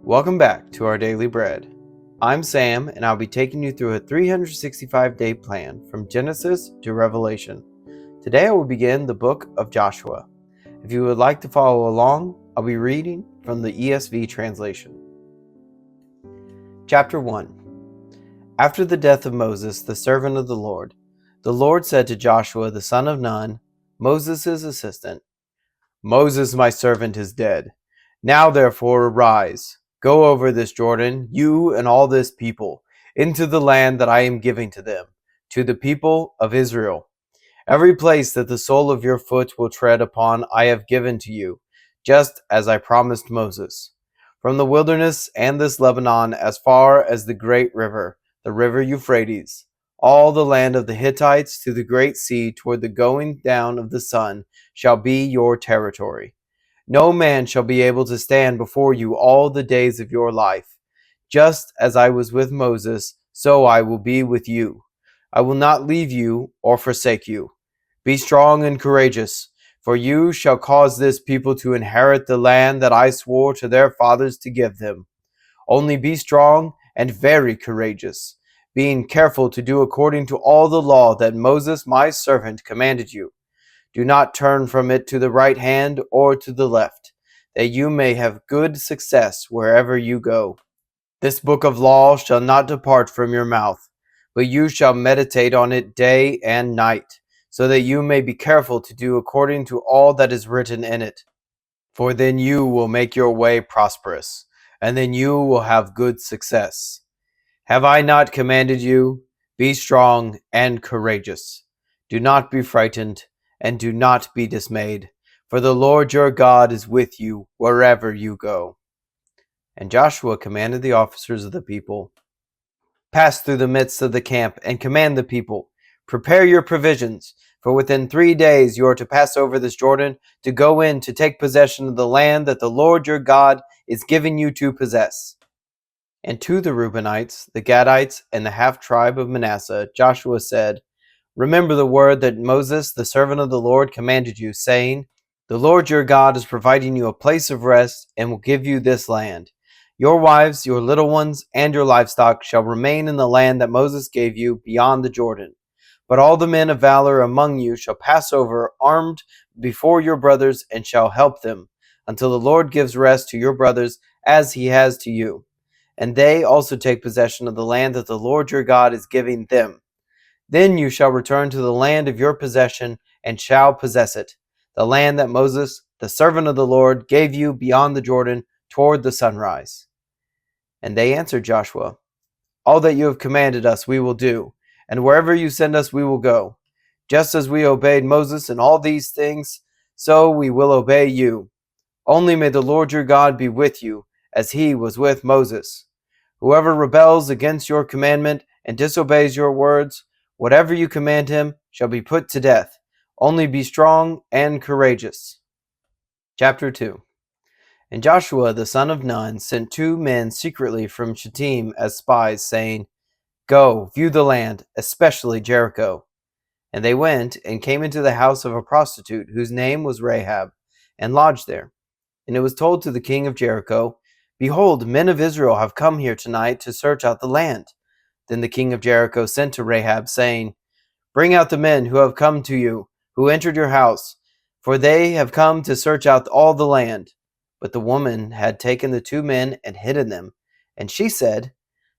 Welcome back to our Daily Bread. I'm Sam, and I'll be taking you through a 365-day plan from Genesis to Revelation. Today I will begin the book of Joshua. If you would like to follow along, I'll be reading from the ESV translation. Chapter 1. After the death of Moses, the servant of the Lord said to Joshua the son of Nun, Moses' assistant, Moses my servant is dead. Now therefore arise, go over this Jordan, you and all this people, into the land that I am giving to them, to the people of Israel. Every place that the sole of your foot will tread upon I have given to you, just as I promised Moses. From the wilderness and this Lebanon as far as the great river, the river Euphrates, all the land of the Hittites to the great sea toward the going down of the sun shall be your territory. No man shall be able to stand before you all the days of your life. Just as I was with Moses, so I will be with you. I will not leave you or forsake you. Be strong and courageous, for you shall cause this people to inherit the land that I swore to their fathers to give them. Only be strong and very courageous, being careful to do according to all the law that Moses my servant commanded you. Do not turn from it to the right hand or to the left, that you may have good success wherever you go. This book of law shall not depart from your mouth, but you shall meditate on it day and night, so that you may be careful to do according to all that is written in it. For then you will make your way prosperous, and then you will have good success. Have I not commanded you? Be strong and courageous. Do not be frightened, and do not be dismayed, for the Lord your God is with you wherever you go. And Joshua commanded the officers of the people, Pass through the midst of the camp and command the people, Prepare your provisions, for within 3 days you are to pass over this Jordan to go in to take possession of the land that the Lord your God is giving you to possess. And to the Reubenites, the Gadites, and the half-tribe of Manasseh, Joshua said, Remember the word that Moses, the servant of the Lord, commanded you, saying, The Lord your God is providing you a place of rest and will give you this land. Your wives, your little ones, and your livestock shall remain in the land that Moses gave you beyond the Jordan. But all the men of valor among you shall pass over armed before your brothers and shall help them, until the Lord gives rest to your brothers as he has to you. And they also take possession of the land that the Lord your God is giving them. Then you shall return to the land of your possession and shall possess it, the land that Moses, the servant of the Lord, gave you beyond the Jordan toward the sunrise. And they answered Joshua, All that you have commanded us we will do, and wherever you send us we will go. Just as we obeyed Moses in all these things, so we will obey you. Only may the Lord your God be with you, as he was with Moses. Whoever rebels against your commandment and disobeys your words, whatever you command him shall be put to death. Only be strong and courageous. Chapter 2. And Joshua the son of Nun sent 2 men secretly from Shittim as spies, saying, Go, view the land, especially Jericho. And they went and came into the house of a prostitute whose name was Rahab, and lodged there. And it was told to the king of Jericho, Behold, men of Israel have come here tonight to search out the land. Then the king of Jericho sent to Rahab, saying, Bring out the men who have come to you, who entered your house, for they have come to search out all the land. But the woman had taken the 2 men and hidden them. And she said,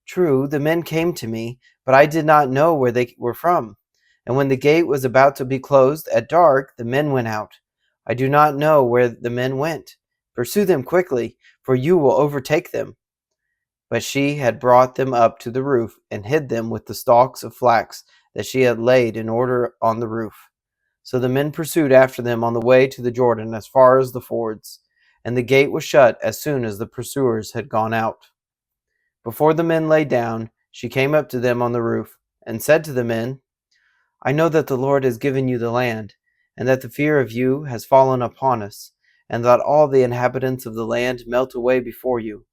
True, the men came to me, but I did not know where they were from. And when the gate was about to be closed at dark, the men went out. I do not know where the men went. Pursue them quickly, for you will overtake them. But she had brought them up to the roof and hid them with the stalks of flax that she had laid in order on the roof. So the men pursued after them on the way to the Jordan as far as the fords, and the gate was shut as soon as the pursuers had gone out. Before the men lay down, she came up to them on the roof, and said to the men, I know that the Lord has given you the land, and that the fear of you has fallen upon us, and that all the inhabitants of the land melt away before you.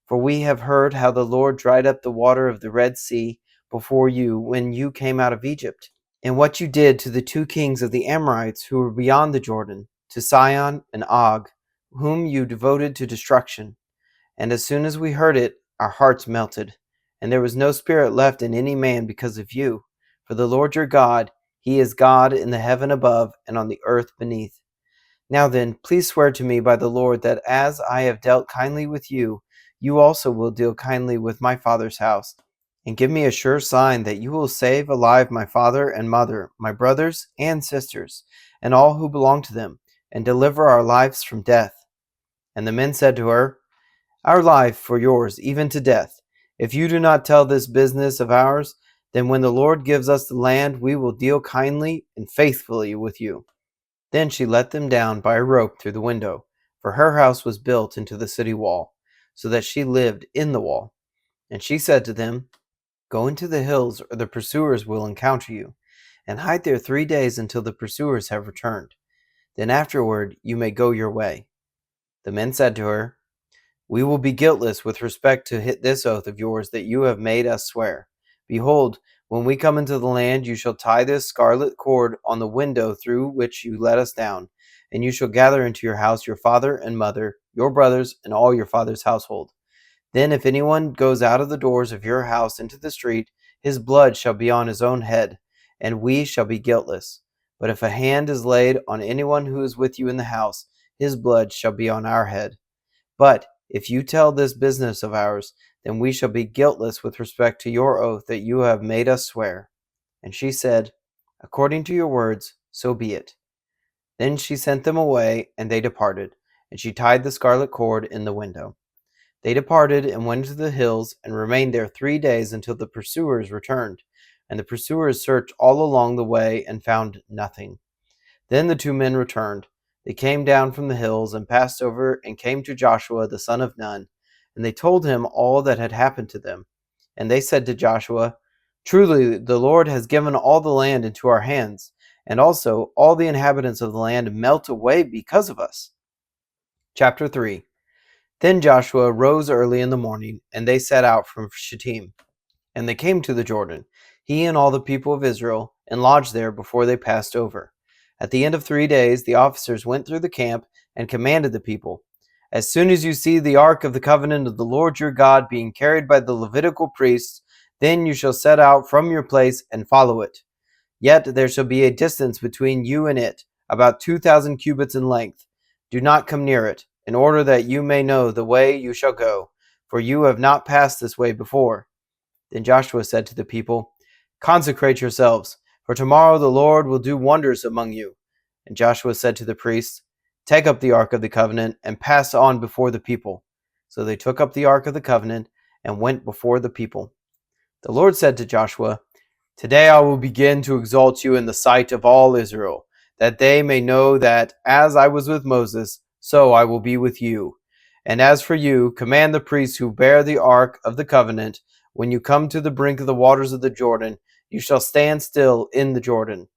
For we have heard how the Lord dried up the water of the Red Sea before you when you came out of Egypt, and what you did to the 2 kings of the Amorites who were beyond the Jordan, to Sihon and Og, whom you devoted to destruction. And as soon as we heard it, our hearts melted, and there was no spirit left in any man because of you. For the Lord your God, he is God in the heaven above and on the earth beneath. Now then, please swear to me by the Lord that as I have dealt kindly with you, you also will deal kindly with my father's house. And give me a sure sign that you will save alive my father and mother, my brothers and sisters, and all who belong to them, and deliver our lives from death. And the men said to her, Our life for yours, even to death. If you do not tell this business of ours, then when the Lord gives us the land, we will deal kindly and faithfully with you. Then she let them down by a rope through the window, for her house was built into the city wall, so that she lived in the wall. And she said to them, Go into the hills, or the pursuers will encounter you, and hide there 3 days until the pursuers have returned. Then afterward you may go your way. The men said to her, We will be guiltless with respect to this oath of yours that you have made us swear. Behold, when we come into the land, you shall tie this scarlet cord on the window through which you let us down, and you shall gather into your house your father and mother, your brothers, and all your father's household. Then if anyone goes out of the doors of your house into the street, his blood shall be on his own head, and we shall be guiltless. But if a hand is laid on anyone who is with you in the house, his blood shall be on our head. But if you tell this business of ours, then we shall be guiltless with respect to your oath that you have made us swear. And she said, According to your words, so be it. Then she sent them away, and they departed, and she tied the scarlet cord in the window. They departed and went into the hills, and remained there 3 days until the pursuers returned. And the pursuers searched all along the way, and found nothing. Then the 2 men returned. They came down from the hills, and passed over, and came to Joshua the son of Nun. And they told him all that had happened to them. And they said to Joshua, Truly the Lord has given all the land into our hands, and also all the inhabitants of the land melt away because of us. Chapter 3. Then Joshua rose early in the morning, and they set out from Shittim. And they came to the Jordan, he and all the people of Israel, and lodged there before they passed over. At the end of 3 days, the officers went through the camp and commanded the people, As soon as you see the ark of the covenant of the Lord your God being carried by the Levitical priests, then you shall set out from your place and follow it. Yet there shall be a distance between you and it, about 2,000 cubits in length. Do not come near it, in order that you may know the way you shall go, for you have not passed this way before. Then Joshua said to the people, Consecrate yourselves, for tomorrow the Lord will do wonders among you. And Joshua said to the priests, Take up the ark of the covenant, and pass on before the people. So they took up the ark of the covenant, and went before the people. The Lord said to Joshua, Today I will begin to exalt you in the sight of all Israel, that they may know that as I was with Moses, so I will be with you. And as for you, command the priests who bear the ark of the covenant, when you come to the brink of the waters of the Jordan, you shall stand still in the Jordan.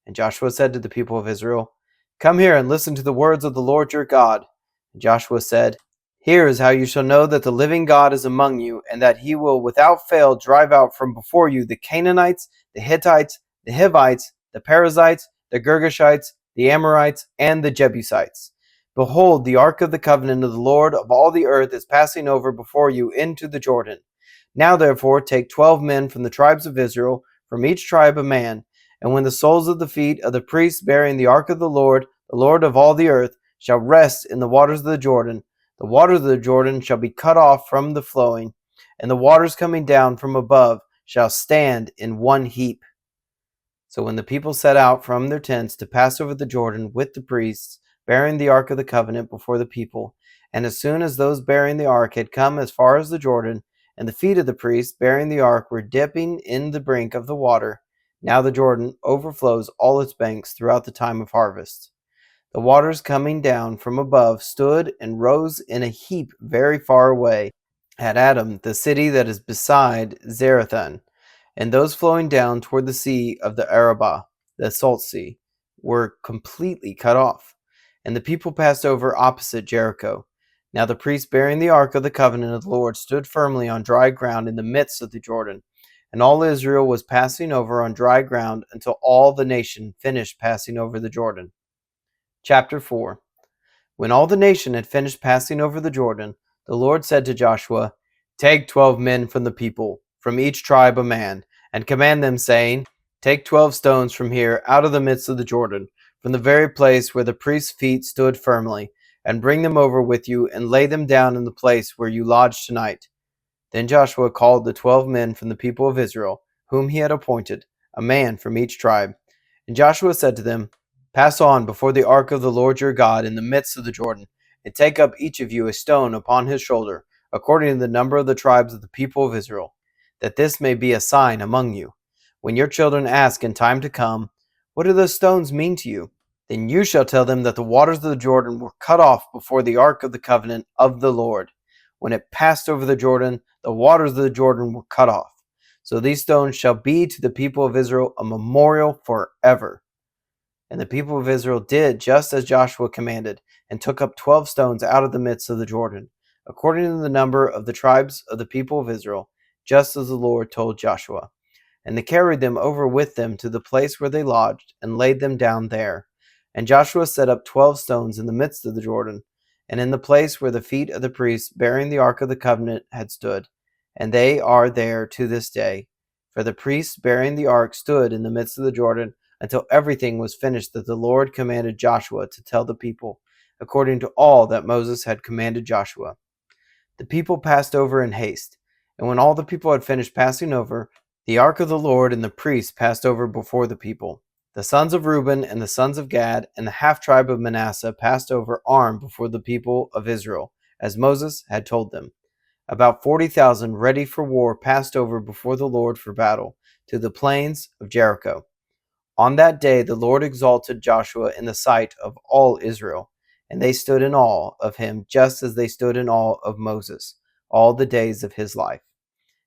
And Joshua said to the people of Israel, Come here and listen to the words of the Lord your God. And Joshua said, Here is how you shall know that the living God is among you, and that he will without fail drive out from before you the Canaanites, the Hittites, the Hivites, the Perizzites, the Girgashites, the Amorites, and the Jebusites. Behold, the ark of the covenant of the Lord of all the earth is passing over before you into the Jordan. Now therefore take 12 men from the tribes of Israel, from each tribe a man, and when the soles of the feet of the priests bearing the ark of the Lord of all the earth, shall rest in the waters of the Jordan of the Jordan shall be cut off from the flowing, and the waters coming down from above shall stand in one heap. So when the people set out from their tents to pass over the Jordan with the priests, bearing the ark of the covenant before the people, and as soon as those bearing the ark had come as far as the Jordan, and the feet of the priests bearing the ark were dipping in the brink of the water, now the Jordan overflows all its banks throughout the time of harvest. The waters coming down from above stood and rose in a heap very far away at Adam, the city that is beside Zarethan, and those flowing down toward the sea of the Arabah, the salt sea, were completely cut off. And the people passed over opposite Jericho. Now the priests bearing the ark of the covenant of the Lord stood firmly on dry ground in the midst of the Jordan, and all Israel was passing over on dry ground until all the nation finished passing over the Jordan. Chapter 4. When all the nation had finished passing over the Jordan, The Lord said to Joshua, "Take 12 men from the people, from each tribe a man, and command them, saying, Take 12 stones from here out of the midst of the Jordan, from the very place where the priest's feet stood firmly, and bring them over with you, and lay them down in the place where you lodge tonight." Then Joshua called the 12 men from the people of Israel, whom he had appointed, a man from each tribe. And Joshua said to them, "Pass on before the ark of the Lord your God in the midst of the Jordan, and take up each of you a stone upon his shoulder, according to the number of the tribes of the people of Israel, that this may be a sign among you. When your children ask in time to come, 'What do those stones mean to you?' then you shall tell them that the waters of the Jordan were cut off before the ark of the covenant of the Lord. When it passed over the Jordan, the waters of the Jordan were cut off. So these stones shall be to the people of Israel a memorial forever." And the people of Israel did just as Joshua commanded, and took up 12 stones out of the midst of the Jordan, according to the number of the tribes of the people of Israel, just as the Lord told Joshua. And they carried them over with them to the place where they lodged, and laid them down there. And Joshua set up 12 stones in the midst of the Jordan, and in the place where the feet of the priests bearing the ark of the covenant had stood. And they are there to this day. For the priests bearing the ark stood in the midst of the Jordan until everything was finished that the Lord commanded Joshua to tell the people, according to all that Moses had commanded Joshua. The people passed over in haste, and when all the people had finished passing over, the ark of the Lord and the priests passed over before the people. The sons of Reuben and the sons of Gad and the half-tribe of Manasseh passed over armed before the people of Israel, as Moses had told them. About 40,000 ready for war passed over before the Lord for battle, to the plains of Jericho. On that day the Lord exalted Joshua in the sight of all Israel, and they stood in awe of him just as they stood in awe of Moses all the days of his life.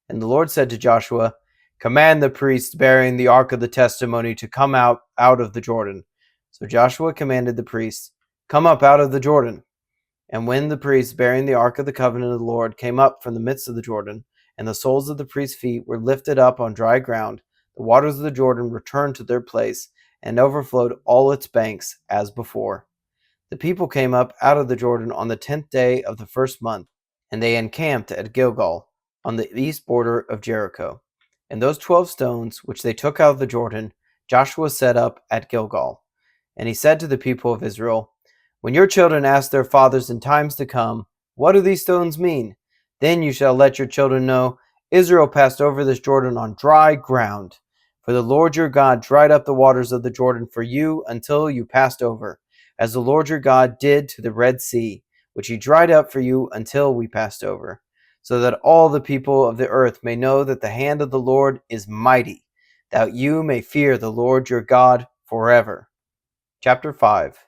And the Lord said to Joshua, "Command the priests bearing the ark of the testimony to come out of the Jordan." So Joshua commanded the priests, "Come up out of the Jordan." And when the priests bearing the ark of the covenant of the Lord came up from the midst of the Jordan, and the soles of the priests' feet were lifted up on dry ground, the waters of the Jordan returned to their place, and overflowed all its banks as before. The people came up out of the Jordan on the 10th day of the first month, and they encamped at Gilgal, on the east border of Jericho. And those 12 stones which they took out of the Jordan, Joshua set up at Gilgal. And he said to the people of Israel, "When your children ask their fathers in times to come, 'What do these stones mean?' then you shall let your children know, 'Israel passed over this Jordan on dry ground.' For the Lord your God dried up the waters of the Jordan for you until you passed over, as the Lord your God did to the Red Sea, which he dried up for you until we passed over, so that all the people of the earth may know that the hand of the Lord is mighty, that you may fear the Lord your God forever." Chapter 5.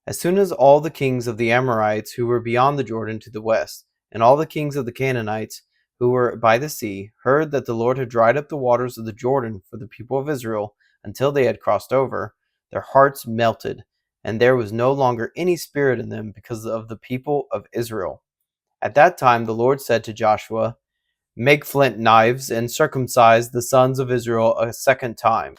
As soon as all the kings of the Amorites who were beyond the Jordan to the west, and all the kings of the Canaanites who were by the sea, heard that the Lord had dried up the waters of the Jordan for the people of Israel until they had crossed over, their hearts melted, and there was no longer any spirit in them because of the people of Israel. At that time the Lord said to Joshua, "Make flint knives and circumcise the sons of Israel a second time."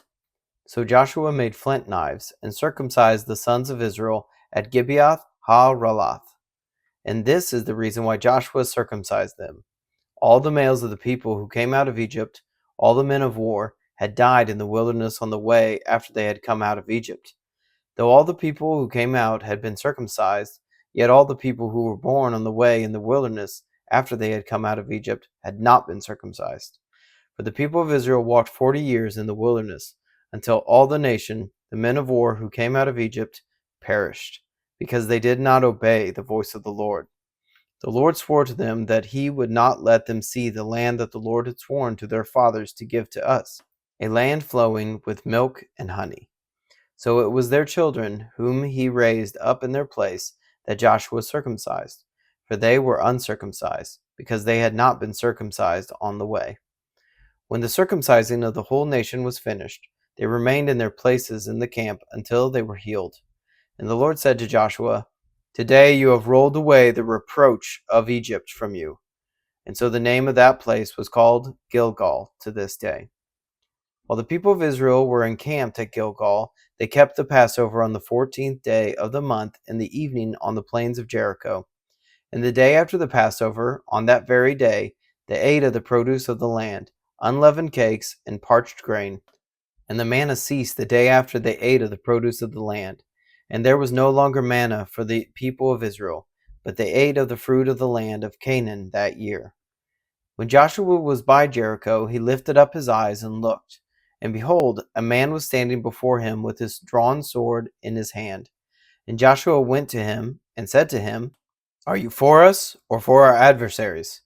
So Joshua made flint knives and circumcised the sons of Israel at Gibeath ha-Ralath. And this is the reason why Joshua circumcised them. All the males of the people who came out of Egypt, all the men of war, had died in the wilderness on the way after they had come out of Egypt. Though all the people who came out had been circumcised, yet all the people who were born on the way in the wilderness after they had come out of Egypt had not been circumcised. For the people of Israel walked 40 years in the wilderness, until all the nation, the men of war who came out of Egypt, perished, because they did not obey the voice of the Lord. The Lord swore to them that he would not let them see the land that the Lord had sworn to their fathers to give to us, a land flowing with milk and honey. So it was their children, whom he raised up in their place, that Joshua circumcised, for they were uncircumcised, because they had not been circumcised on the way. When the circumcising of the whole nation was finished, they remained in their places in the camp until they were healed. And the Lord said to Joshua, "Today you have rolled away the reproach of Egypt from you." And so the name of that place was called Gilgal to this day. While the people of Israel were encamped at Gilgal, they kept the Passover on the 14th day of the month in the evening on the plains of Jericho. And the day after the Passover, on that very day, they ate of the produce of the land, unleavened cakes and parched grain. And the manna ceased the day after they ate of the produce of the land. And there was no longer manna for the people of Israel, but they ate of the fruit of the land of Canaan that year. When Joshua was by Jericho, he lifted up his eyes and looked. And behold, a man was standing before him with his drawn sword in his hand. And Joshua went to him and said to him, "Are you for us or for our adversaries?"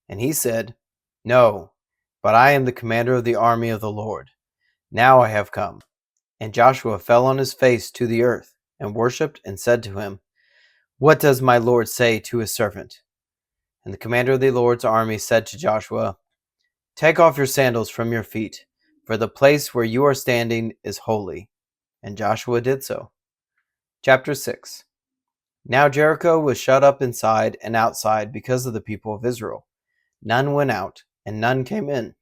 And he said, "No, but I am the commander of the army of the Lord. Now I have come." And Joshua fell on his face to the earth and worshipped and said to him, "What does my Lord say to his servant?" And the commander of the Lord's army said to Joshua, "Take off your sandals from your feet, for the place where you are standing is holy." And Joshua did so. Chapter 6. Now Jericho was shut up inside and outside because of the people of Israel. None went out, and none came in.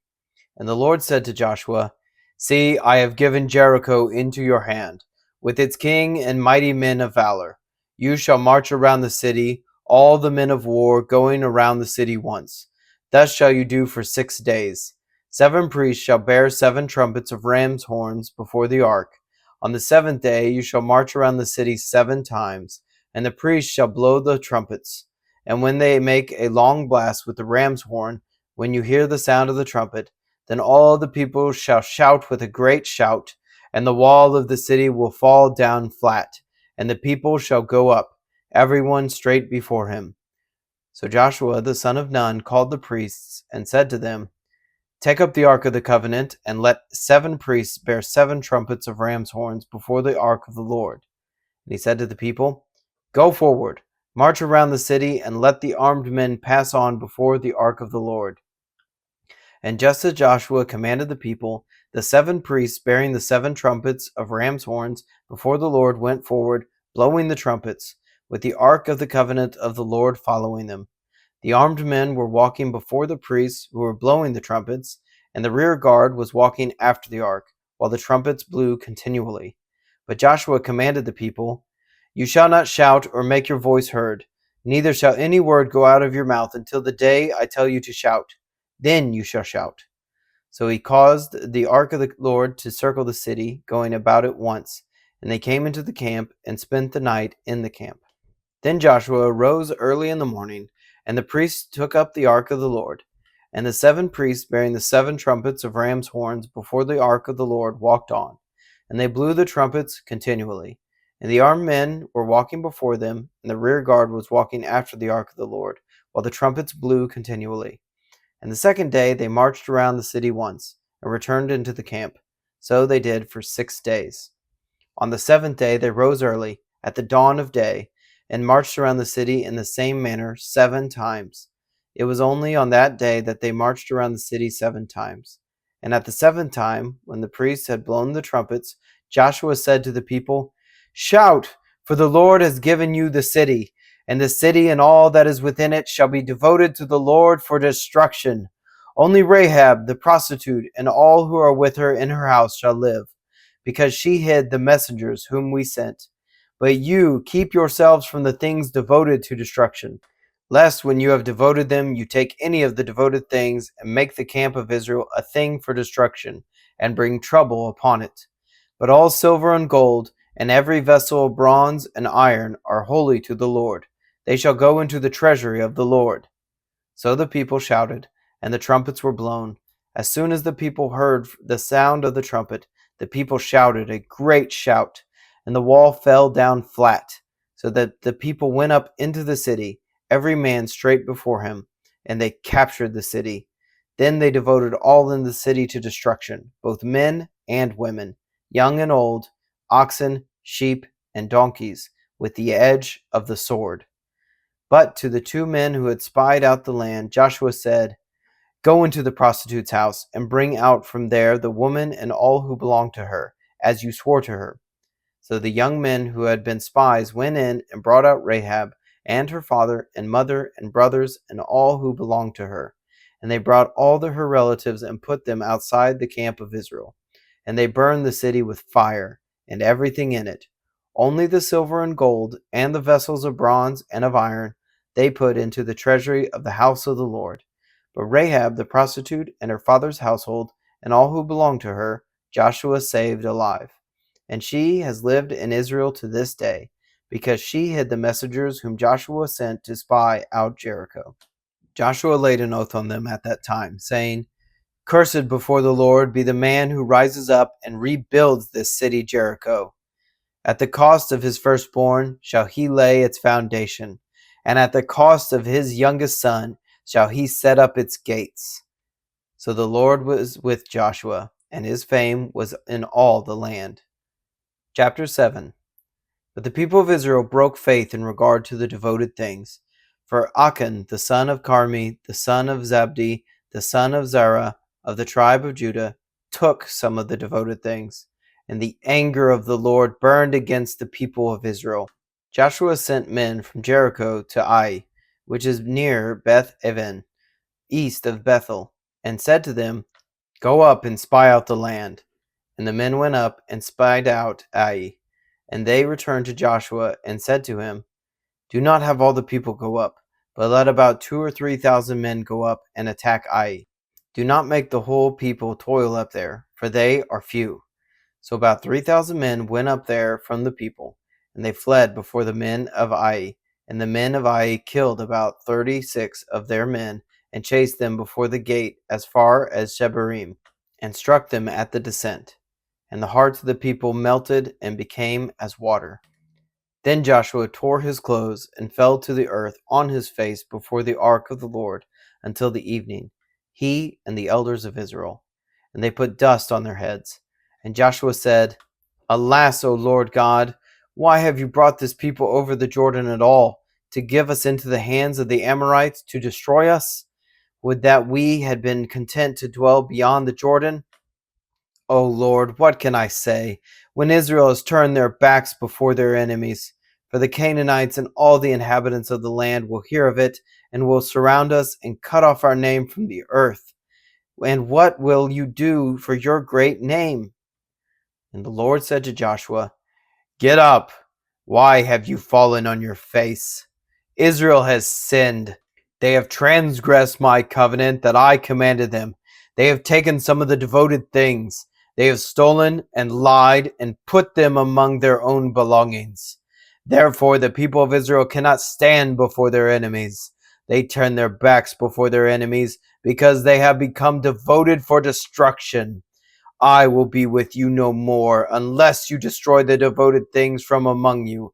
And the Lord said to Joshua, "See, I have given Jericho into your hand, with its king and mighty men of valor. You shall march around the city, all the men of war going around the city once. Thus shall you do for 6 days. 7 priests shall bear 7 trumpets of ram's horns before the ark. On the 7th day you shall march around the city 7 times, and the priests shall blow the trumpets. And when they make a long blast with the ram's horn, when you hear the sound of the trumpet, then all the people shall shout with a great shout, and the wall of the city will fall down flat, and the people shall go up, every one straight before him." So Joshua the son of Nun called the priests, and said to them, "Take up the ark of the covenant, and let 7 priests bear 7 trumpets of ram's horns before the ark of the Lord." And he said to the people, "Go forward, march around the city, and let the armed men pass on before the ark of the Lord." And just as Joshua commanded the people, the 7 priests bearing the 7 trumpets of ram's horns before the Lord went forward, blowing the trumpets, with the ark of the covenant of the Lord following them. The armed men were walking before the priests who were blowing the trumpets, and the rear guard was walking after the ark, while the trumpets blew continually. But Joshua commanded the people, "You shall not shout or make your voice heard, neither shall any word go out of your mouth until the day I tell you to shout. Then you shall shout." So he caused the ark of the Lord to circle the city, going about it once. And they came into the camp and spent the night in the camp. Then Joshua rose early in the morning, and the priests took up the ark of the Lord. And the 7 priests bearing the 7 trumpets of ram's horns before the ark of the Lord walked on. And they blew the trumpets continually. And the armed men were walking before them, and the rear guard was walking after the ark of the Lord, while the trumpets blew continually. And the 2nd day they marched around the city once, and returned into the camp. So they did for 6 days. On the 7th day they rose early, at the dawn of day, and marched around the city in the same manner 7 times. It was only on that day that they marched around the city 7 times. And at the 7th time, when the priests had blown the trumpets, Joshua said to the people, "Shout, for the Lord has given you the city, and the city and all that is within it shall be devoted to the Lord for destruction. Only Rahab the prostitute and all who are with her in her house shall live, because she hid the messengers whom we sent. But you keep yourselves from the things devoted to destruction, lest when you have devoted them you take any of the devoted things and make the camp of Israel a thing for destruction, and bring trouble upon it. But all silver and gold, and every vessel of bronze and iron are holy to the Lord. They shall go into the treasury of the Lord." So the people shouted, and the trumpets were blown. As soon as the people heard the sound of the trumpet, the people shouted a great shout, and the wall fell down flat, so that the people went up into the city, every man straight before him, and they captured the city. Then they devoted all in the city to destruction, both men and women, young and old, oxen, sheep, and donkeys, with the edge of the sword. But to the 2 men who had spied out the land, Joshua said, "Go into the prostitute's house, and bring out from there the woman and all who belong to her, as you swore to her." So the young men who had been spies went in and brought out Rahab, and her father and mother and brothers and all who belonged to her. And they brought all her relatives and put them outside the camp of Israel. And they burned the city with fire, and everything in it. Only the silver and gold, and the vessels of bronze and of iron, they put into the treasury of the house of the Lord. But Rahab the prostitute and her father's household and all who belonged to her, Joshua saved alive. And she has lived in Israel to this day, because she hid the messengers whom Joshua sent to spy out Jericho. Joshua laid an oath on them at that time, saying, Cursed before the Lord be the man who rises up and rebuilds this city Jericho. At the cost of his firstborn shall he lay its foundation, and at the cost of his youngest son shall he set up its gates. So the Lord was with Joshua, and his fame was in all the land. Chapter 7. But the people of Israel broke faith in regard to the devoted things. For Achan, the son of Carmi, the son of Zabdi, the son of Zerah, of the tribe of Judah, took some of the devoted things, and the anger of the Lord burned against the people of Israel. Joshua sent men from Jericho to Ai, which is near Beth Aven, east of Bethel, and said to them, Go up and spy out the land. And the men went up and spied out Ai. And they returned to Joshua and said to him, Do not have all the people go up, but let about 2,000 or 3,000 men go up and attack Ai. Do not make the whole people toil up there, for they are few. So about 3,000 men went up there from the people, and they fled before the men of Ai. And the men of Ai killed about 36 of their men, and chased them before the gate as far as Shebarim, and struck them at the descent. And the hearts of the people melted and became as water. Then Joshua tore his clothes and fell to the earth on his face before the ark of the Lord until the evening, he and the elders of Israel. And they put dust on their heads. And Joshua said, Alas, O Lord God, why have you brought this people over the Jordan at all, to give us into the hands of the Amorites to destroy us? Would that we had been content to dwell beyond the Jordan. O Lord, what can I say, when Israel has turned their backs before their enemies? For the Canaanites and all the inhabitants of the land will hear of it, and will surround us and cut off our name from the earth. And what will you do for your great name? And the Lord said to Joshua, Get up. Why have you fallen on your face? Israel has sinned. They have transgressed my covenant that I commanded them. They have taken some of the devoted things. They have stolen and lied and put them among their own belongings. Therefore, the people of Israel cannot stand before their enemies. They turn their backs before their enemies because they have become devoted for destruction. I will be with you no more unless you destroy the devoted things from among you.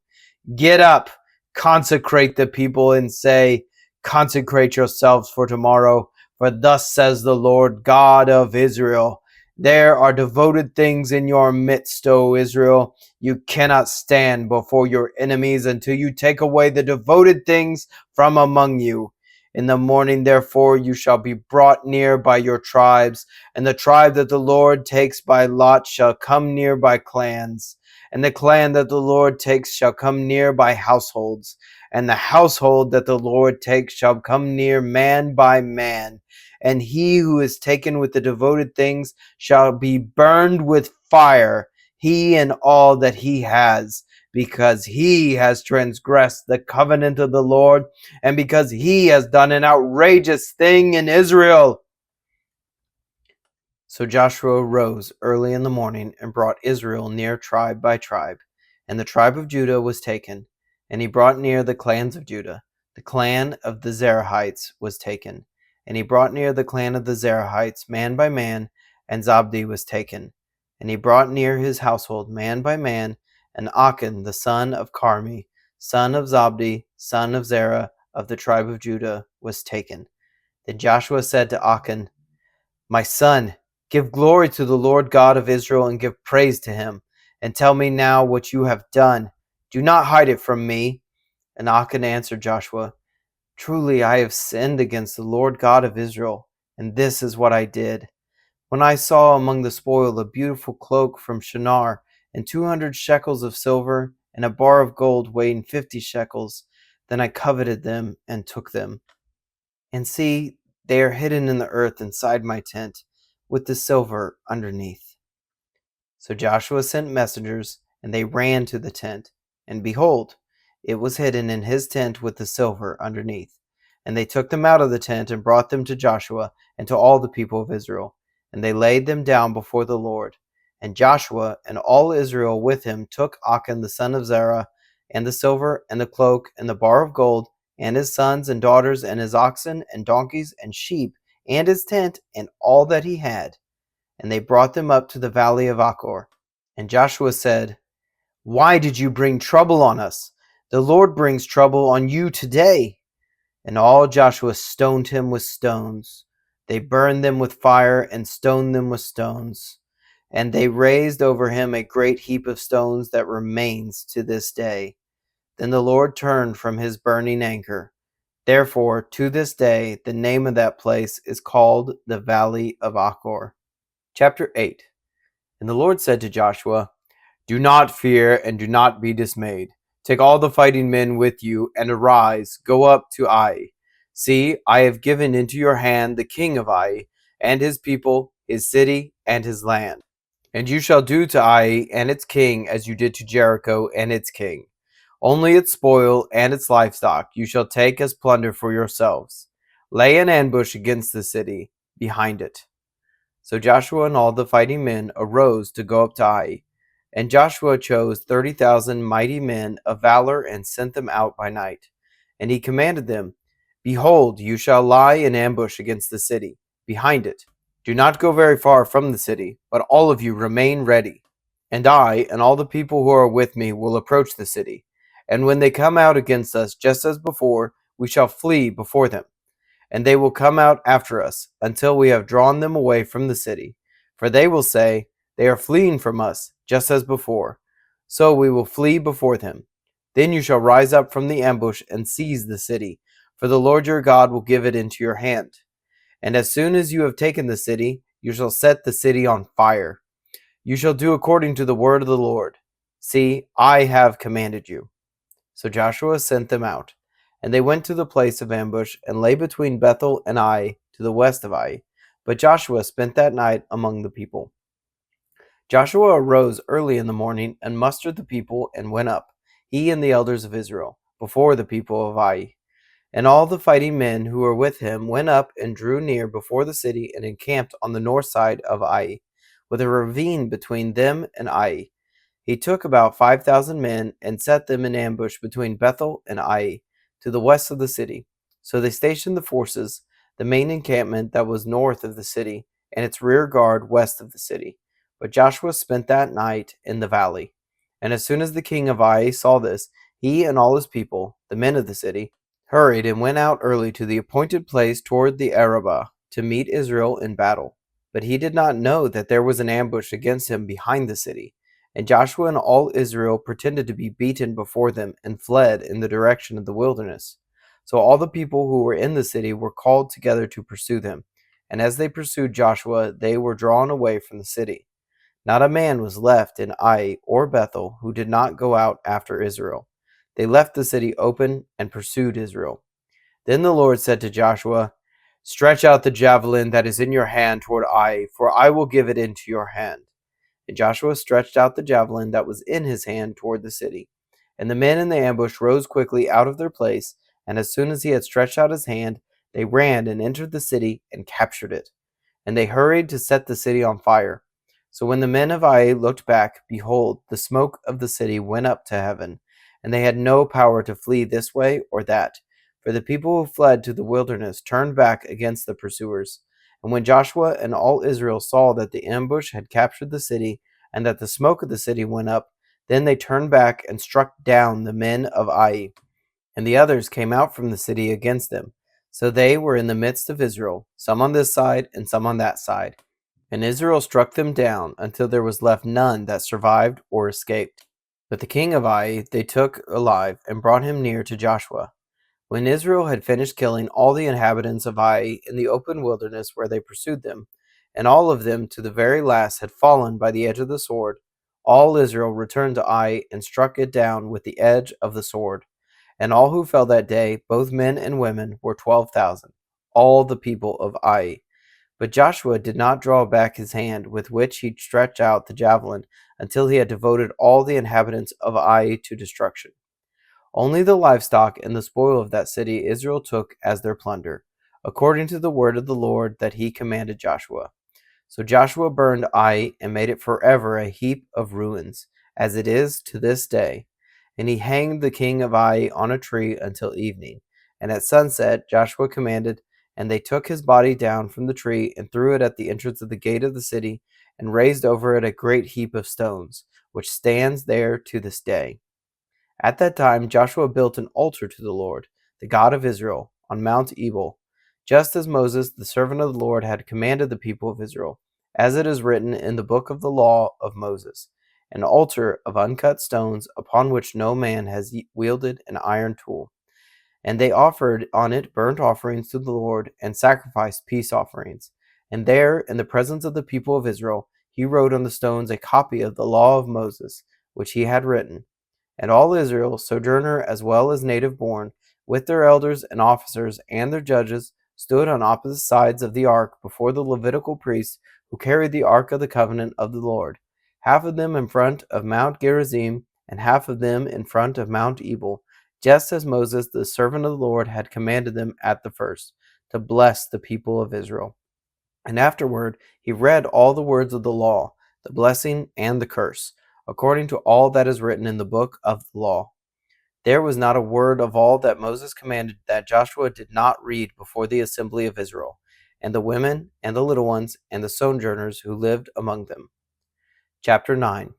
Get up, consecrate the people, and say, Consecrate yourselves for tomorrow, for thus says the Lord God of Israel. There are devoted things in your midst, O Israel. You cannot stand before your enemies until you take away the devoted things from among you. In the morning, therefore, you shall be brought near by your tribes, and the tribe that the Lord takes by lot shall come near by clans. And the clan that the Lord takes shall come near by households, and the household that the Lord takes shall come near man by man. And he who is taken with the devoted things shall be burned with fire, he and all that he has, because he has transgressed the covenant of the Lord, and because he has done an outrageous thing in Israel. So Joshua rose early in the morning and brought Israel near tribe by tribe. And the tribe of Judah was taken. And he brought near the clans of Judah. The clan of the Zerahites was taken. And he brought near the clan of the Zerahites man by man, and Zabdi was taken. And he brought near his household man by man, and Achan the son of Carmi, son of Zabdi, son of Zerah, of the tribe of Judah, was taken. Then Joshua said to Achan, My son, give glory to the Lord God of Israel and give praise to him. And tell me now what you have done. Do not hide it from me. And Achan answered Joshua, Truly I have sinned against the Lord God of Israel, and this is what I did. When I saw among the spoil a beautiful cloak from Shinar, and 200 shekels of silver, and a bar of gold weighing 50 shekels, then I coveted them and took them. And see, they are hidden in the earth inside my tent, with the silver underneath. So Joshua sent messengers, and they ran to the tent. And behold, It was hidden in his tent with the silver underneath. And they took them out of the tent and brought them to Joshua and to all the people of Israel. And they laid them down before the Lord. And Joshua and all Israel with him took Achan the son of Zerah, and the silver, and the cloak, and the bar of gold, and his sons and daughters, and his oxen, and donkeys, and sheep, and his tent, and all that he had. And they brought them up to the valley of Achor. And Joshua said, "Why did you bring trouble on us? The Lord brings trouble on you today." And all Joshua stoned him with stones. They burned them with fire and stoned them with stones. And they raised over him a great heap of stones that remains to this day. Then the Lord turned from his burning anger. Therefore, to this day, the name of that place is called the Valley of Achor. Chapter 8. And the Lord said to Joshua, "Do not fear and do not be dismayed. Take all the fighting men with you, and arise, go up to Ai. See, I have given into your hand the king of Ai, and his people, his city, and his land. And you shall do to Ai and its king as you did to Jericho and its king. Only its spoil and its livestock you shall take as plunder for yourselves. Lay an ambush against the city, behind it." So Joshua and all the fighting men arose to go up to Ai. And Joshua chose 30,000 mighty men of valor and sent them out by night. And he commanded them, "Behold, you shall lie in ambush against the city, behind it. Do not go very far from the city, but all of you remain ready. And I and all the people who are with me will approach the city. And when they come out against us just as before, we shall flee before them. And they will come out after us until we have drawn them away from the city. For they will say, 'They are fleeing from us, just as before.' So we will flee before them. Then you shall rise up from the ambush and seize the city, for the Lord your God will give it into your hand. And as soon as you have taken the city, you shall set the city on fire. You shall do according to the word of the Lord. See, I have commanded you." So Joshua sent them out. And they went to the place of ambush, and lay between Bethel and Ai, to the west of Ai. But Joshua spent that night among the people. Joshua arose early in the morning, and mustered the people, and went up, he and the elders of Israel, before the people of Ai. And all the fighting men who were with him went up and drew near before the city, and encamped on the north side of Ai, with a ravine between them and Ai. He took about 5,000 men, and set them in ambush between Bethel and Ai, to the west of the city. So they stationed the forces, the main encampment that was north of the city, and its rear guard west of the city. But Joshua spent that night in the valley. And as soon as the king of Ai saw this, he and all his people, the men of the city, hurried and went out early to the appointed place toward the Arabah, to meet Israel in battle. But he did not know that there was an ambush against him behind the city. And Joshua and all Israel pretended to be beaten before them, and fled in the direction of the wilderness. So all the people who were in the city were called together to pursue them. And as they pursued Joshua, they were drawn away from the city. Not a man was left in Ai or Bethel who did not go out after Israel. They left the city open and pursued Israel. Then the Lord said to Joshua, "Stretch out the javelin that is in your hand toward Ai, for I will give it into your hand." And Joshua stretched out the javelin that was in his hand toward the city. And the men in the ambush rose quickly out of their place, and as soon as he had stretched out his hand, they ran and entered the city and captured it. And they hurried to set the city on fire. So when the men of Ai looked back, behold, the smoke of the city went up to heaven, and they had no power to flee this way or that. For the people who fled to the wilderness turned back against the pursuers. And when Joshua and all Israel saw that the ambush had captured the city, and that the smoke of the city went up, then they turned back and struck down the men of Ai. And the others came out from the city against them. So they were in the midst of Israel, some on this side and some on that side. And Israel struck them down until there was left none that survived or escaped. But the king of Ai they took alive and brought him near to Joshua. When Israel had finished killing all the inhabitants of Ai in the open wilderness where they pursued them, and all of them to the very last had fallen by the edge of the sword, all Israel returned to Ai and struck it down with the edge of the sword. And all who fell that day, both men and women, were 12,000, all the people of Ai. But Joshua did not draw back his hand with which he stretched out the javelin until he had devoted all the inhabitants of Ai to destruction. Only the livestock and the spoil of that city Israel took as their plunder, according to the word of the Lord that he commanded Joshua. So Joshua burned Ai and made it forever a heap of ruins, as it is to this day. And he hanged the king of Ai on a tree until evening. And at sunset Joshua commanded, and they took his body down from the tree and threw it at the entrance of the gate of the city, and raised over it a great heap of stones, which stands there to this day. At that time Joshua built an altar to the Lord, the God of Israel, on Mount Ebal, just as Moses, the servant of the Lord, had commanded the people of Israel, as it is written in the book of the law of Moses, an altar of uncut stones upon which no man has wielded an iron tool. And they offered on it burnt offerings to the Lord and sacrificed peace offerings. And there, in the presence of the people of Israel, he wrote on the stones a copy of the law of Moses, which he had written. And all Israel, sojourner as well as native born, with their elders and officers and their judges, stood on opposite sides of the ark before the Levitical priests who carried the ark of the covenant of the Lord, half of them in front of Mount Gerizim, and half of them in front of Mount Ebal, just as Moses, the servant of the Lord, had commanded them at the first, to bless the people of Israel. And afterward he read all the words of the law, the blessing and the curse, according to all that is written in the book of the law. There was not a word of all that Moses commanded that Joshua did not read before the assembly of Israel, and the women and the little ones and the sojourners who lived among them. Chapter 9.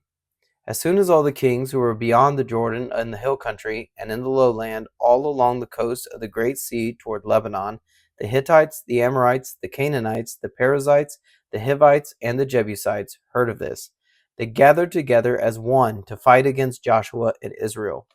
As soon as all the kings who were beyond the Jordan in the hill country and in the lowland, all along the coast of the great sea toward Lebanon, the Hittites, the Amorites, the Canaanites, the Perizzites, the Hivites, and the Jebusites heard of this, they gathered together as one to fight against Joshua and Israel.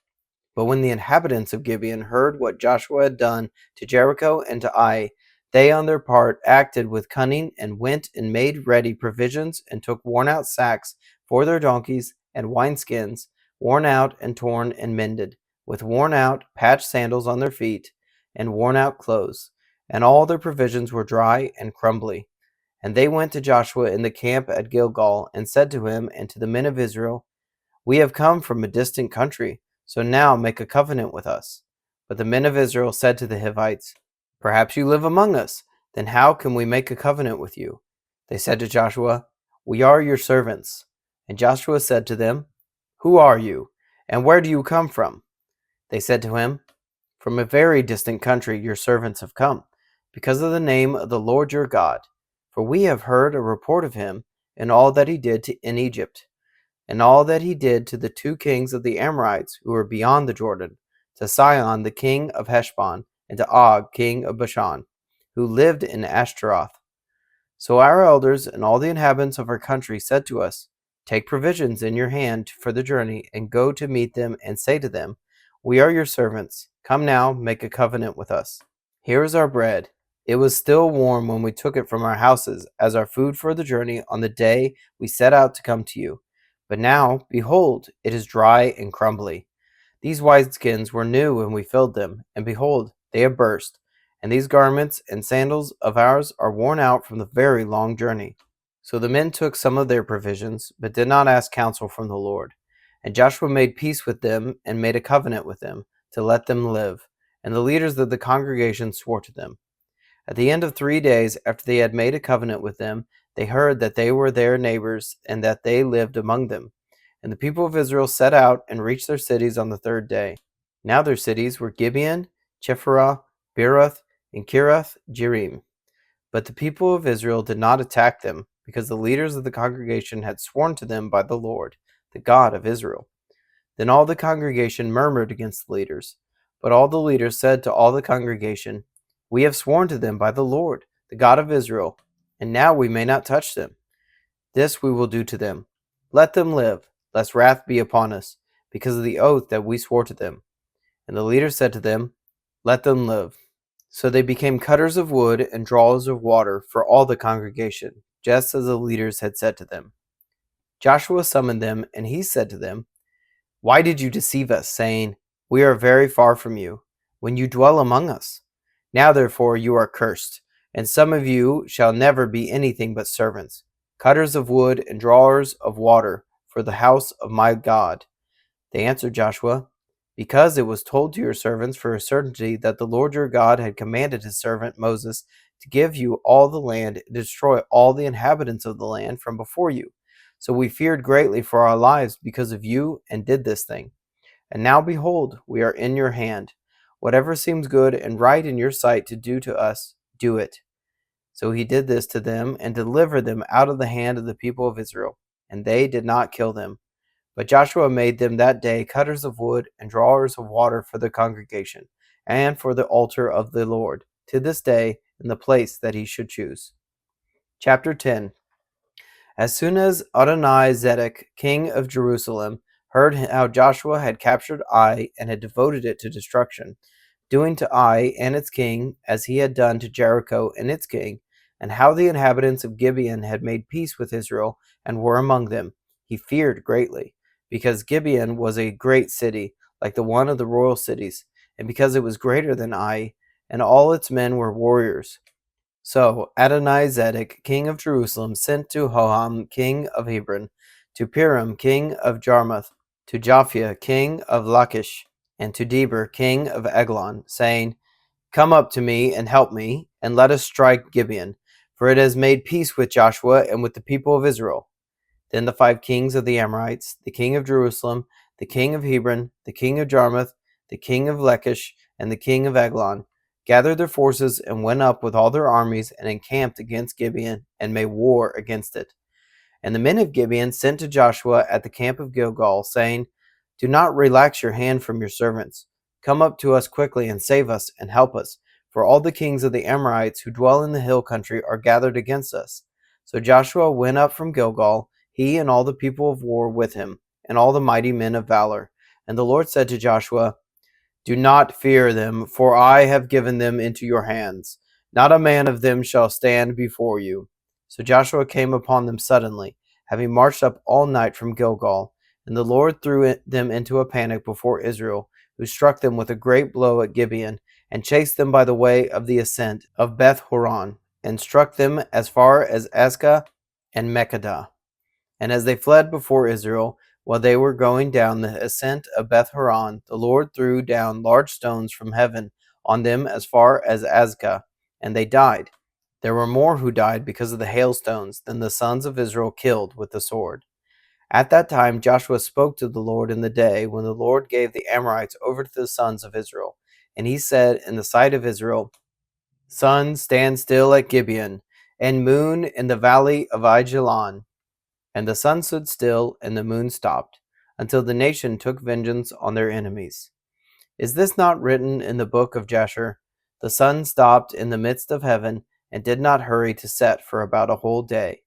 But when the inhabitants of Gibeon heard what Joshua had done to Jericho and to Ai, they on their part acted with cunning and went and made ready provisions and took worn-out sacks for their donkeys and wineskins, worn out and torn and mended, with worn-out, patched sandals on their feet, and worn-out clothes. And all their provisions were dry and crumbly. And they went to Joshua in the camp at Gilgal, and said to him and to the men of Israel, We have come from a distant country, so now make a covenant with us. But the men of Israel said to the Hivites, Perhaps you live among us, then how can we make a covenant with you? They said to Joshua, We are your servants. And Joshua said to them, Who are you, and where do you come from? They said to him, From a very distant country your servants have come, because of the name of the Lord your God. For we have heard a report of him, and all that he did in Egypt, and all that he did to the two kings of the Amorites who were beyond the Jordan, to Sihon the king of Heshbon, and to Og king of Bashan, who lived in Ashtaroth. So our elders and all the inhabitants of our country said to us, Take provisions in your hand for the journey, and go to meet them, and say to them, We are your servants. Come now, make a covenant with us. Here is our bread. It was still warm when we took it from our houses, as our food for the journey on the day we set out to come to you. But now, behold, it is dry and crumbly. These wineskins were new when we filled them, and behold, they have burst. And these garments and sandals of ours are worn out from the very long journey. So the men took some of their provisions, but did not ask counsel from the Lord. And Joshua made peace with them, and made a covenant with them, to let them live. And the leaders of the congregation swore to them. At the end of 3 days, after they had made a covenant with them, they heard that they were their neighbors, and that they lived among them. And the people of Israel set out and reached their cities on the 3rd day. Now their cities were Gibeon, Chephirah, Beeroth, and Kiriath Jearim. But the people of Israel did not attack them, because the leaders of the congregation had sworn to them by the Lord, the God of Israel. Then all the congregation murmured against the leaders. But all the leaders said to all the congregation, We have sworn to them by the Lord, the God of Israel, and now we may not touch them. This we will do to them. Let them live, lest wrath be upon us, because of the oath that we swore to them. And the leaders said to them, Let them live. So they became cutters of wood and drawers of water for all the congregation, just as the leaders had said to them. Joshua summoned them, and he said to them, Why did you deceive us, saying, We are very far from you, when you dwell among us? Now therefore you are cursed, and some of you shall never be anything but servants, cutters of wood and drawers of water for the house of my God. They answered Joshua, because it was told to your servants for a certainty that the Lord your God had commanded his servant Moses to give you all the land and destroy all the inhabitants of the land from before you. So we feared greatly for our lives because of you and did this thing. And now behold, we are in your hand. Whatever seems good and right in your sight to do to us, do it. So he did this to them and delivered them out of the hand of the people of Israel, and they did not kill them. But Joshua made them that day cutters of wood and drawers of water for the congregation, and for the altar of the Lord, to this day in the place that he should choose. Chapter 10. As soon as Adoni-Zedek, king of Jerusalem, heard how Joshua had captured Ai and had devoted it to destruction, doing to Ai and its king as he had done to Jericho and its king, and how the inhabitants of Gibeon had made peace with Israel and were among them, he feared greatly, because Gibeon was a great city, like the one of the royal cities, and because it was greater than Ai, and all its men were warriors. So Adoni-Zedek, king of Jerusalem, sent to Hoham, king of Hebron, to Piram, king of Jarmuth, to Japhia, king of Lachish, and to Deber, king of Eglon, saying, Come up to me and help me, and let us strike Gibeon, for it has made peace with Joshua and with the people of Israel. Then the 5 kings of the Amorites, the king of Jerusalem, the king of Hebron, the king of Jarmuth, the king of Lachish, and the king of Eglon, gathered their forces and went up with all their armies and encamped against Gibeon and made war against it. And the men of Gibeon sent to Joshua at the camp of Gilgal, saying, Do not relax your hand from your servants. Come up to us quickly and save us and help us, for all the kings of the Amorites who dwell in the hill country are gathered against us. So Joshua went up from Gilgal, he and all the people of war with him, and all the mighty men of valor. And the Lord said to Joshua, Do not fear them, for I have given them into your hands. Not a man of them shall stand before you. So Joshua came upon them suddenly, having marched up all night from Gilgal. And the Lord threw them into a panic before Israel, who struck them with a great blow at Gibeon, and chased them by the way of the ascent of Beth Horon, and struck them as far as Azekah and Makkedah. And as they fled before Israel, while they were going down the ascent of Beth Horon, the Lord threw down large stones from heaven on them as far as Azekah, and they died. There were more who died because of the hailstones than the sons of Israel killed with the sword. At that time Joshua spoke to the Lord in the day when the Lord gave the Amorites over to the sons of Israel. And he said in the sight of Israel, Sun, stand still at Gibeon, and moon in the valley of Aijalon. And the sun stood still, and the moon stopped, until the nation took vengeance on their enemies. Is this not written in the book of Jasher? The sun stopped in the midst of heaven, and did not hurry to set for about a whole day.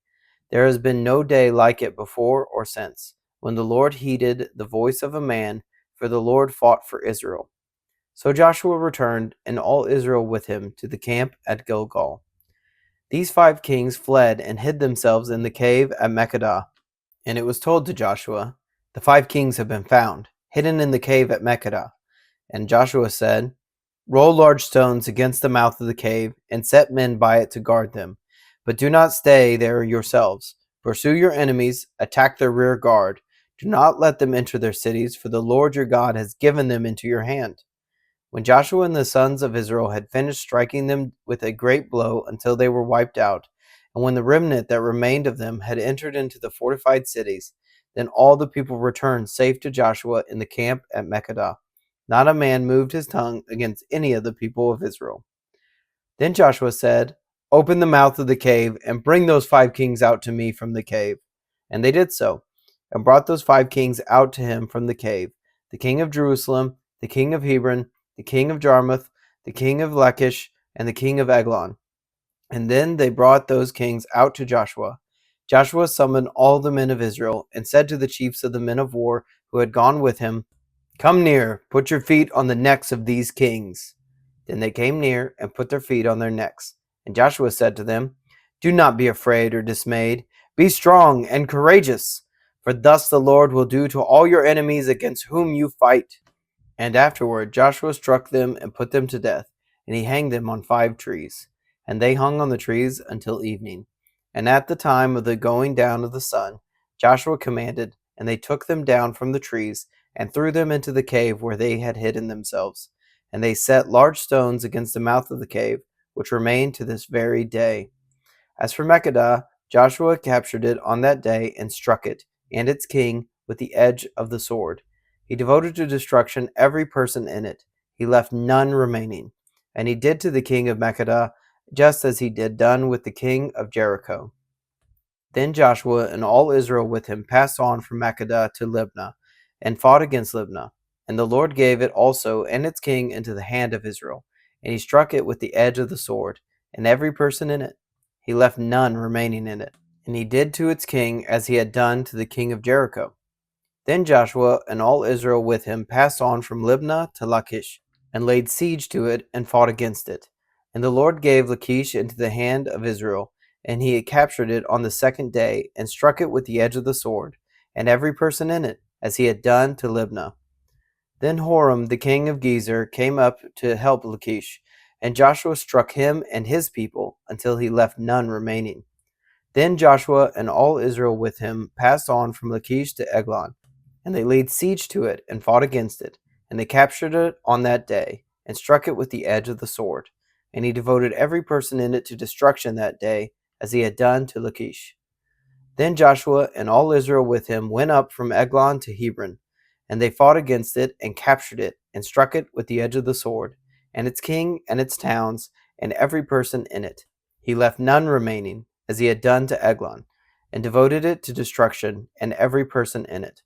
There has been no day like it before or since, when the Lord heeded the voice of a man, for the Lord fought for Israel. So Joshua returned, and all Israel with him, to the camp at Gilgal. These 5 kings fled and hid themselves in the cave at Makkedah. And it was told to Joshua, The 5 kings have been found, hidden in the cave at Makkedah. And Joshua said, Roll large stones against the mouth of the cave, and set men by it to guard them. But do not stay there yourselves. Pursue your enemies, attack their rear guard. Do not let them enter their cities, for the Lord your God has given them into your hand. When Joshua and the sons of Israel had finished striking them with a great blow until they were wiped out, and when the remnant that remained of them had entered into the fortified cities, then all the people returned safe to Joshua in the camp at Makkedah. Not a man moved his tongue against any of the people of Israel. Then Joshua said, Open the mouth of the cave, and bring those 5 kings out to me from the cave. And they did so, and brought those 5 kings out to him from the cave, the king of Jerusalem, the king of Hebron, the king of Jarmuth, the king of Lachish, and the king of Eglon. And then they brought those kings out to Joshua. Joshua summoned all the men of Israel, and said to the chiefs of the men of war who had gone with him, Come near, put your feet on the necks of these kings. Then they came near, and put their feet on their necks. And Joshua said to them, Do not be afraid or dismayed. Be strong and courageous, for thus the Lord will do to all your enemies against whom you fight. And afterward Joshua struck them and put them to death, and he hanged them on 5 trees. And they hung on the trees until evening. And at the time of the going down of the sun, Joshua commanded, and they took them down from the trees, and threw them into the cave where they had hidden themselves. And they set large stones against the mouth of the cave, which remain to this very day. As for Makkedah, Joshua captured it on that day and struck it, and its king, with the edge of the sword. He devoted to destruction every person in it. He left none remaining. And he did to the king of Makkedah just as he had done with the king of Jericho. Then Joshua and all Israel with him passed on from Makkedah to Libnah, and fought against Libnah. And the Lord gave it also and its king into the hand of Israel. And he struck it with the edge of the sword, and every person in it. He left none remaining in it. And he did to its king as he had done to the king of Jericho. Then Joshua and all Israel with him passed on from Libnah to Lachish, and laid siege to it, and fought against it. And the Lord gave Lachish into the hand of Israel, and he had captured it on the second day, and struck it with the edge of the sword, and every person in it, as he had done to Libnah. Then Horam the king of Gezer came up to help Lachish, and Joshua struck him and his people, until he left none remaining. Then Joshua and all Israel with him passed on from Lachish to Eglon, and they laid siege to it, and fought against it. And they captured it on that day, and struck it with the edge of the sword. And he devoted every person in it to destruction that day, as he had done to Lachish. Then Joshua and all Israel with him went up from Eglon to Hebron, and they fought against it, and captured it, and struck it with the edge of the sword, and its king, and its towns, and every person in it. He left none remaining, as he had done to Eglon, and devoted it to destruction, and every person in it.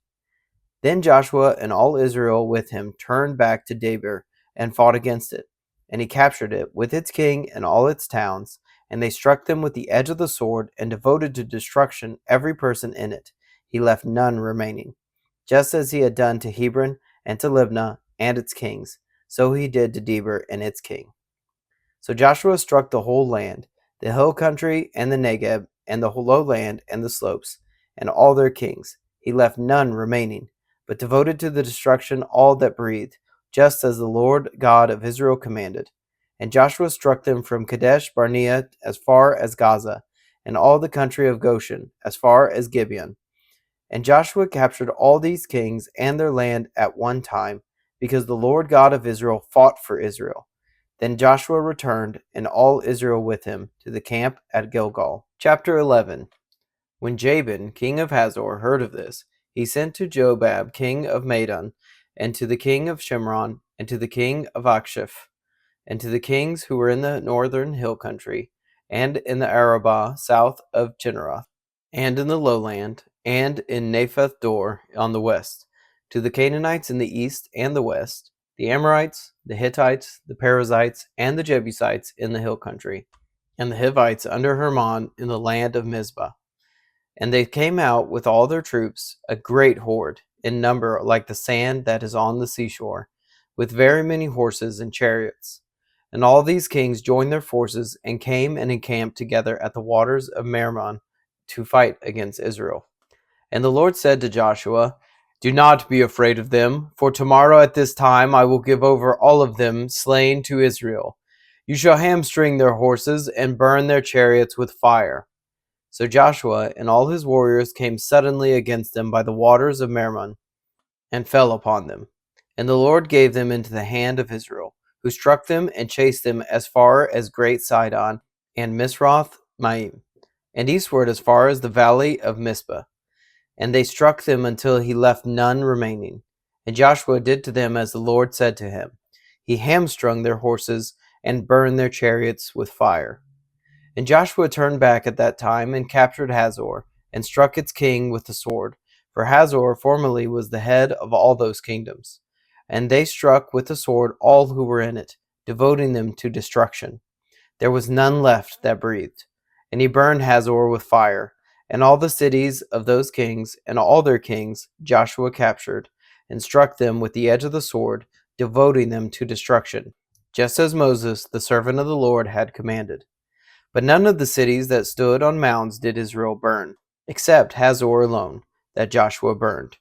Then Joshua and all Israel with him turned back to Debir, and fought against it. And he captured it, with its king and all its towns, and they struck them with the edge of the sword, and devoted to destruction every person in it. He left none remaining. Just as he had done to Hebron, and to Libnah, and its kings, so he did to Debir and its king. So Joshua struck the whole land, the hill country, and the Negeb, and the lowland, and the slopes, and all their kings. He left none remaining, but devoted to the destruction all that breathed, just as the Lord God of Israel commanded. And Joshua struck them from Kadesh Barnea as far as Gaza, and all the country of Goshen as far as Gibeon. And Joshua captured all these kings and their land at one time, because the Lord God of Israel fought for Israel. Then Joshua returned, and all Israel with him, to the camp at Gilgal. Chapter 11. When Jabin, king of Hazor, heard of this, he sent to Jobab, king of Madon, and to the king of Shimron, and to the king of Akshaph, and to the kings who were in the northern hill country, and in the Arabah south of Chinneroth, and in the lowland, and in Naphath Dor on the west, to the Canaanites in the east and the west, the Amorites, the Hittites, the Perizzites, and the Jebusites in the hill country, and the Hivites under Hermon in the land of Mizpah. And they came out with all their troops, a great horde, in number like the sand that is on the seashore, with very many horses and chariots. And all these kings joined their forces, and came and encamped together at the waters of Mermon to fight against Israel. And the Lord said to Joshua, "Do not be afraid of them, for tomorrow at this time I will give over all of them slain to Israel. You shall hamstring their horses, and burn their chariots with fire." So Joshua and all his warriors came suddenly against them by the waters of Mermon, and fell upon them. And the Lord gave them into the hand of Israel, who struck them and chased them as far as Great Sidon and Misroth Maim, and eastward as far as the valley of Mizpah. And they struck them until he left none remaining. And Joshua did to them as the Lord said to him. He hamstrung their horses, and burned their chariots with fire. And Joshua turned back at that time, and captured Hazor, and struck its king with the sword. For Hazor formerly was the head of all those kingdoms. And they struck with the sword all who were in it, devoting them to destruction. There was none left that breathed. And he burned Hazor with fire, and all the cities of those kings, and all their kings, Joshua captured, and struck them with the edge of the sword, devoting them to destruction, just as Moses, the servant of the Lord, had commanded. But none of the cities that stood on mounds did Israel burn, except Hazor alone, that Joshua burned.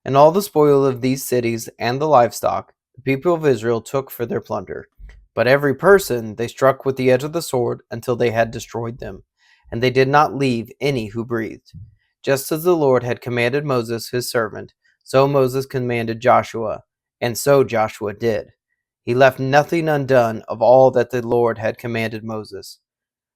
And all the spoil of these cities and the livestock, the people of Israel took for their plunder. But every person they struck with the edge of the sword until they had destroyed them, and they did not leave any who breathed. Just as the Lord had commanded Moses his servant, So Moses commanded Joshua, and so Joshua did. He left nothing undone of all that the Lord had commanded Moses.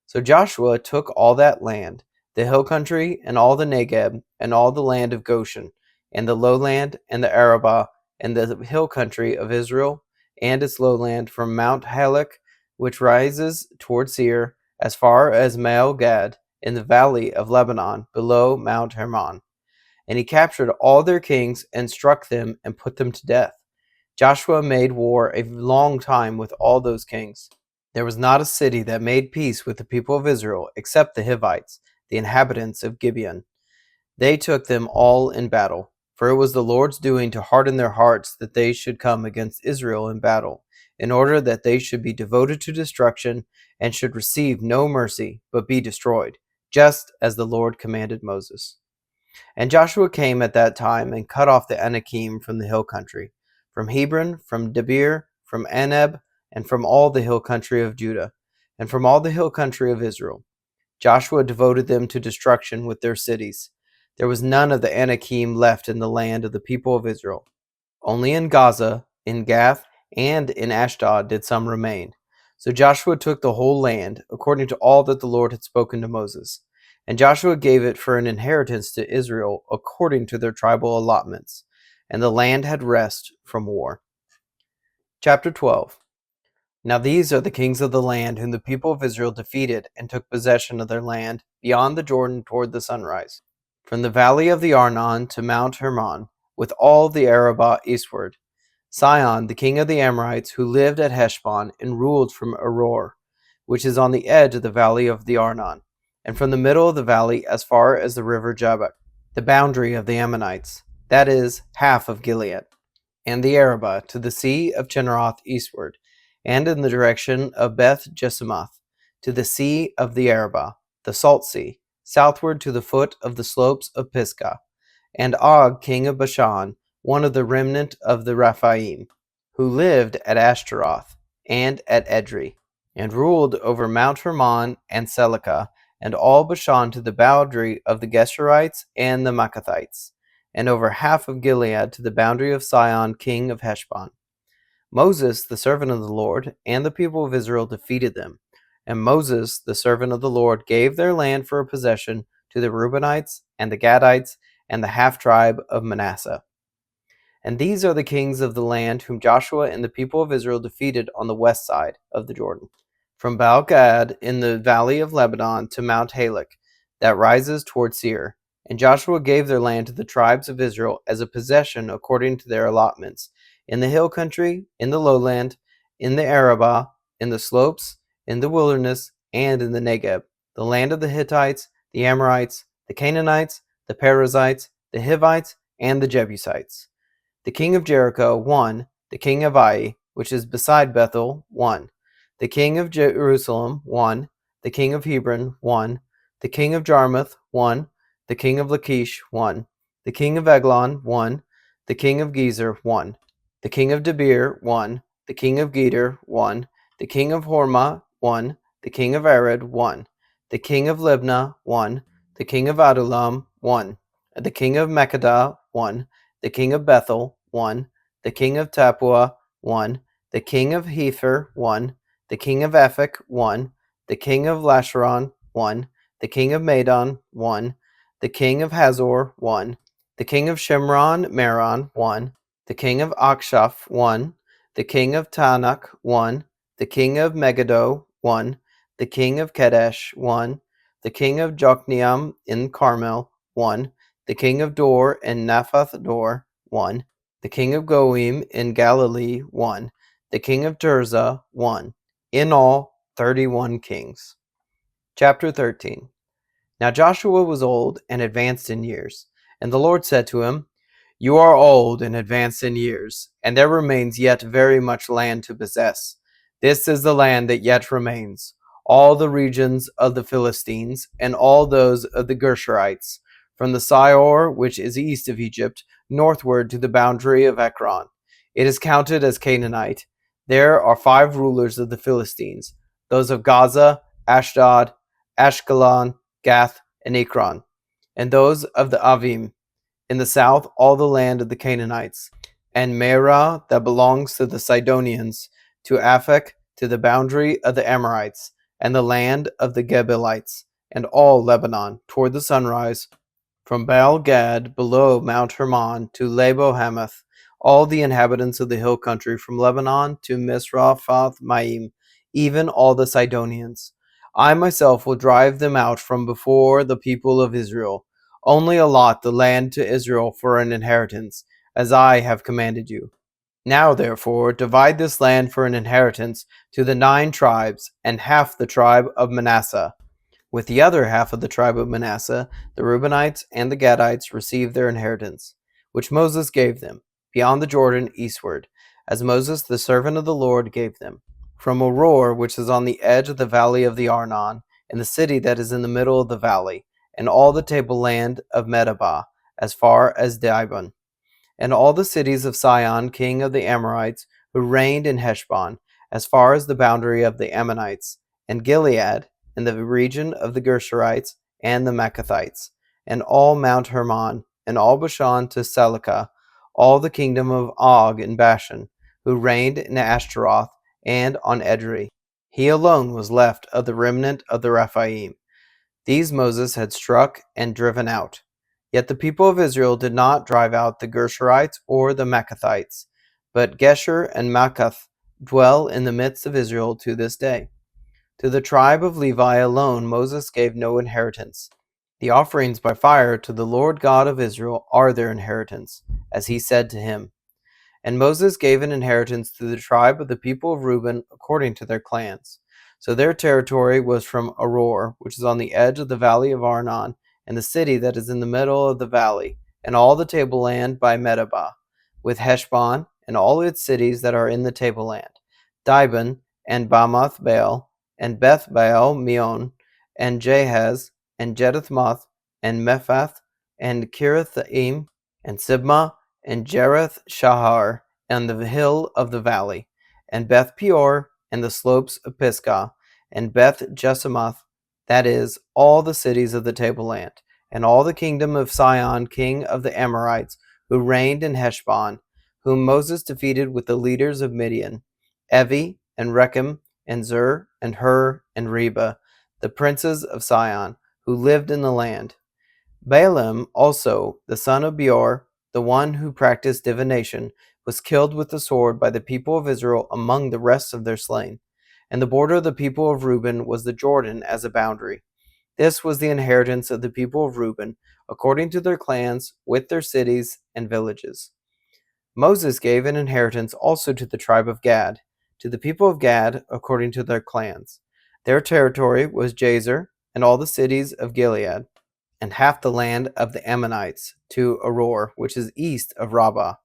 So Joshua took all that land, the hill country, and all the Negeb, and all the land of Goshen, and the lowland, and the Arabah, and the hill country of Israel, and its lowland from Mount Halak, which rises toward Seir, as far as Mael Gad, in the valley of Lebanon, below Mount Hermon. And he captured all their kings, and struck them, and put them to death. Joshua made war a long time with all those kings. There was not a city that made peace with the people of Israel except the Hivites, the inhabitants of Gibeon. They took them all in battle, for it was the Lord's doing to harden their hearts that they should come against Israel in battle, in order that they should be devoted to destruction and should receive no mercy, but be destroyed, just as the Lord commanded Moses. And Joshua came at that time and cut off the Anakim from the hill country, from Hebron, from Debir, from Anab, and from all the hill country of Judah, and from all the hill country of Israel. Joshua devoted them to destruction with their cities. There was none of the Anakim left in the land of the people of Israel. Only in Gaza, in Gath, and in Ashdod did some remain. So Joshua took the whole land, according to all that the Lord had spoken to Moses. And Joshua gave it for an inheritance to Israel, according to their tribal allotments. And the land had rest from war. Chapter 12. Now these are the kings of the land whom the people of Israel defeated and took possession of their land beyond the Jordan toward the sunrise, from the valley of the Arnon to Mount Hermon, with all the Arabah eastward. Sihon, the king of the Amorites, who lived at Heshbon and ruled from Aroer, which is on the edge of the valley of the Arnon, and from the middle of the valley as far as the river Jabbok, the boundary of the Ammonites, that is, half of Gilead, and the Arabah to the sea of Chinneroth eastward, and in the direction of Beth Jesimoth, to the sea of the Arabah, the Salt Sea, southward to the foot of the slopes of Pisgah, and Og king of Bashan, one of the remnant of the Rephaim, who lived at Ashtaroth and at Edrei, and ruled over Mount Hermon and Selecah, and all Bashan to the boundary of the Geshurites and the Maacathites, and over half of Gilead to the boundary of Sihon king of Heshbon. Moses, the servant of the Lord, and the people of Israel defeated them. And Moses, the servant of the Lord, gave their land for a possession to the Reubenites and the Gadites and the half-tribe of Manasseh. And these are the kings of the land whom Joshua and the people of Israel defeated on the west side of the Jordan, from Baal-Gad in the valley of Lebanon to Mount Halak, that rises toward Seir. And Joshua gave their land to the tribes of Israel as a possession according to their allotments, in the hill country, in the lowland, in the Arabah, in the slopes, in the wilderness, and in the Negeb, the land of the Hittites, the Amorites, the Canaanites, the Perizzites, the Hivites, and the Jebusites. The king of Jericho, 1. The king of Ai, which is beside Bethel, 1. The king of Jerusalem, 1. The king of Hebron, 1. The king of Jarmuth, 1. The king of Lachish, 1. The king of Eglon, 1. The king of Gezer, 1. The king of Debir, 1. The king of Geder, 1. The king of Hormah, 1. The king of Arad, 1. The king of Libnah, 1. The king of Adullam, 1. The king of Makkedah, 1. The king of Bethel, 1. The king of Tappuah, 1. The king of Hepher, 1. The king of Ephek, 1. The king of Lasharon, 1. The king of Madon, 1. The king of Hazor, 1. The king of Shimron Meron, 1. The king of Akshaph, 1. The king of Tanakh, 1. The king of Megiddo, 1. The king of Kedesh, 1. The king of Jokneam in Carmel, 1. The king of Dor and Naphath Dor, 1. The king of Goim in Galilee, 1. The king of Tirzah, 1. In all, 31 kings. Chapter 13. Now Joshua was old and advanced in years, and the Lord said to him, You are old and advanced in years, and there remains yet very much land to possess. This is the land that yet remains, all the regions of the Philistines, and all those of the Gershurites, from the Sior, which is east of Egypt, northward to the boundary of Ekron. It is counted as Canaanite. There are 5 rulers of the Philistines, those of Gaza, Ashdod, Ashkelon, Gath, and Ekron, and those of the Avim, In the south, all the land of the Canaanites, and Meirah that belongs to the Sidonians, to Aphek, to the boundary of the Amorites, and the land of the Gebalites, and all Lebanon, toward the sunrise, from Baal Gad below Mount Hermon to Labo Hamath, all the inhabitants of the hill country, from Lebanon to Misraphoth Maim, even all the Sidonians. I myself will drive them out from before the people of Israel. Only allot the land to Israel for an inheritance, as I have commanded you. Now, therefore, divide this land for an inheritance to the 9 tribes, and half the tribe of Manasseh. With the other half of the tribe of Manasseh, the Reubenites and the Gadites received their inheritance, which Moses gave them, beyond the Jordan eastward, as Moses the servant of the Lord gave them, from Aroer, which is on the edge of the valley of the Arnon, and the city that is in the middle of the valley, and all the tableland of Medeba, as far as Dibon, and all the cities of Sihon, king of the Amorites, who reigned in Heshbon, as far as the boundary of the Ammonites, and Gilead, and the region of the Gershurites and the Maccathites, and all Mount Hermon, and all Bashan to Salecah, all the kingdom of Og in Bashan, who reigned in Ashtaroth and on Edrei. He alone was left of the remnant of the Rephaim. These Moses had struck and driven out. Yet the people of Israel did not drive out the Gershurites or the Maccathites, but Gesher and Maccath dwell in the midst of Israel to this day. To the tribe of Levi alone Moses gave no inheritance. The offerings by fire to the Lord God of Israel are their inheritance, as he said to him. And Moses gave an inheritance to the tribe of the people of Reuben according to their clans. So their territory was from Aroer, which is on the edge of the valley of Arnon, and the city that is in the middle of the valley, and all the tableland by Medeba, with Heshbon, and all its cities that are in the tableland, Dibon, and Bamoth Baal, and Beth Baal Meon, and Jahaz, and Jeduthmoth, and Mephath, and Kirithaim, and Sibmah, and Jereth Shahar, and the hill of the valley, and Beth Peor, and the slopes of Pisgah, and Beth Jesimoth, that is, all the cities of the tableland, and all the kingdom of Sihon, king of the Amorites, who reigned in Heshbon, whom Moses defeated with the leaders of Midian, Evi, and Rechem, and Zur, and Hur, and Reba, the princes of Sihon, who lived in the land. Balaam also, the son of Beor, the one who practiced divination, was killed with the sword by the people of Israel among the rest of their slain. And the border of the people of Reuben was the Jordan as a boundary. This was the inheritance of the people of Reuben, according to their clans, with their cities and villages. Moses gave an inheritance also to the tribe of Gad, to the people of Gad, according to their clans. Their territory was Jazer, and all the cities of Gilead, and half the land of the Ammonites, to Aroer, which is east of Rabbah,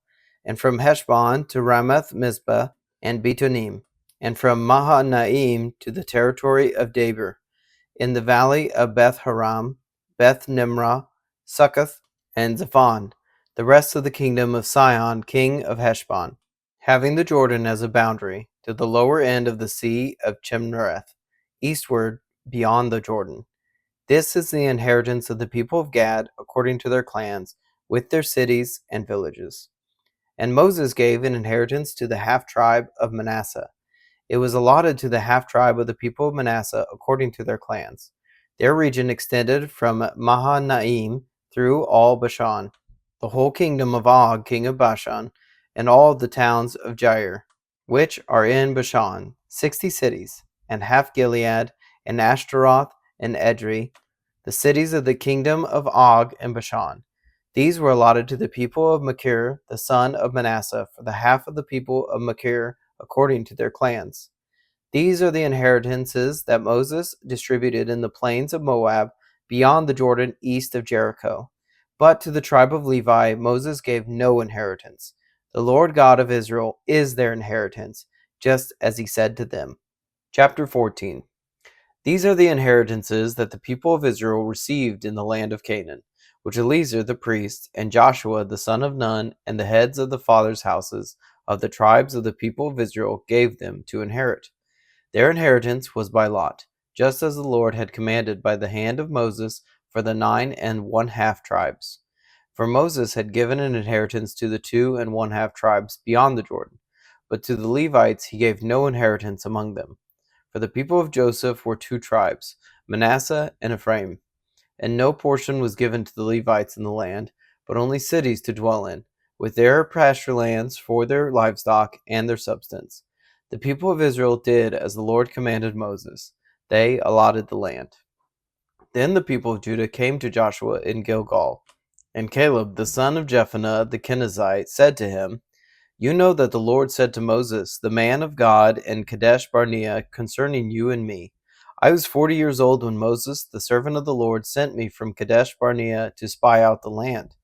and from Heshbon to Ramath Mizpah and Betonim, and from Mahanaim to the territory of Debir, in the valley of Beth Haram, Beth Nimrah, Succoth, and Zaphon, the rest of the kingdom of Sihon, king of Heshbon, having the Jordan as a boundary, to the lower end of the sea of Chimnereth, eastward beyond the Jordan. This is the inheritance of the people of Gad according to their clans, with their cities and villages. And Moses gave an inheritance to the half-tribe of Manasseh. It was allotted to the half-tribe of the people of Manasseh according to their clans. Their region extended from Mahanaim through all Bashan, the whole kingdom of Og, king of Bashan, and all the towns of Jair, which are in Bashan, 60 cities, and half Gilead, and Ashtaroth, and Edrei, the cities of the kingdom of Og and Bashan. These were allotted to the people of Machir, the son of Manasseh, for the half of the people of Machir according to their clans. These are the inheritances that Moses distributed in the plains of Moab, beyond the Jordan east of Jericho. But to the tribe of Levi Moses gave no inheritance. The Lord God of Israel is their inheritance, just as he said to them. Chapter 14. These are the inheritances that the people of Israel received in the land of Canaan, which Eleazar the priest, and Joshua the son of Nun, and the heads of the fathers' houses of the tribes of the people of Israel gave them to inherit. Their inheritance was by lot, just as the Lord had commanded by the hand of Moses for the 9 1/2 tribes. For Moses had given an inheritance to the 2½ tribes beyond the Jordan, but to the Levites he gave no inheritance among them. For the people of Joseph were 2 tribes, Manasseh and Ephraim, and no portion was given to the Levites in the land, but only cities to dwell in, with their pasture lands for their livestock and their substance. The people of Israel did as the Lord commanded Moses. They allotted the land. Then the people of Judah came to Joshua in Gilgal, and Caleb the son of Jephunneh the Kenizzite said to him, You know that the Lord said to Moses, the man of God, in Kadesh Barnea, concerning you and me, I was 40 years old when Moses, the servant of the Lord, sent me from Kadesh Barnea to spy out the land.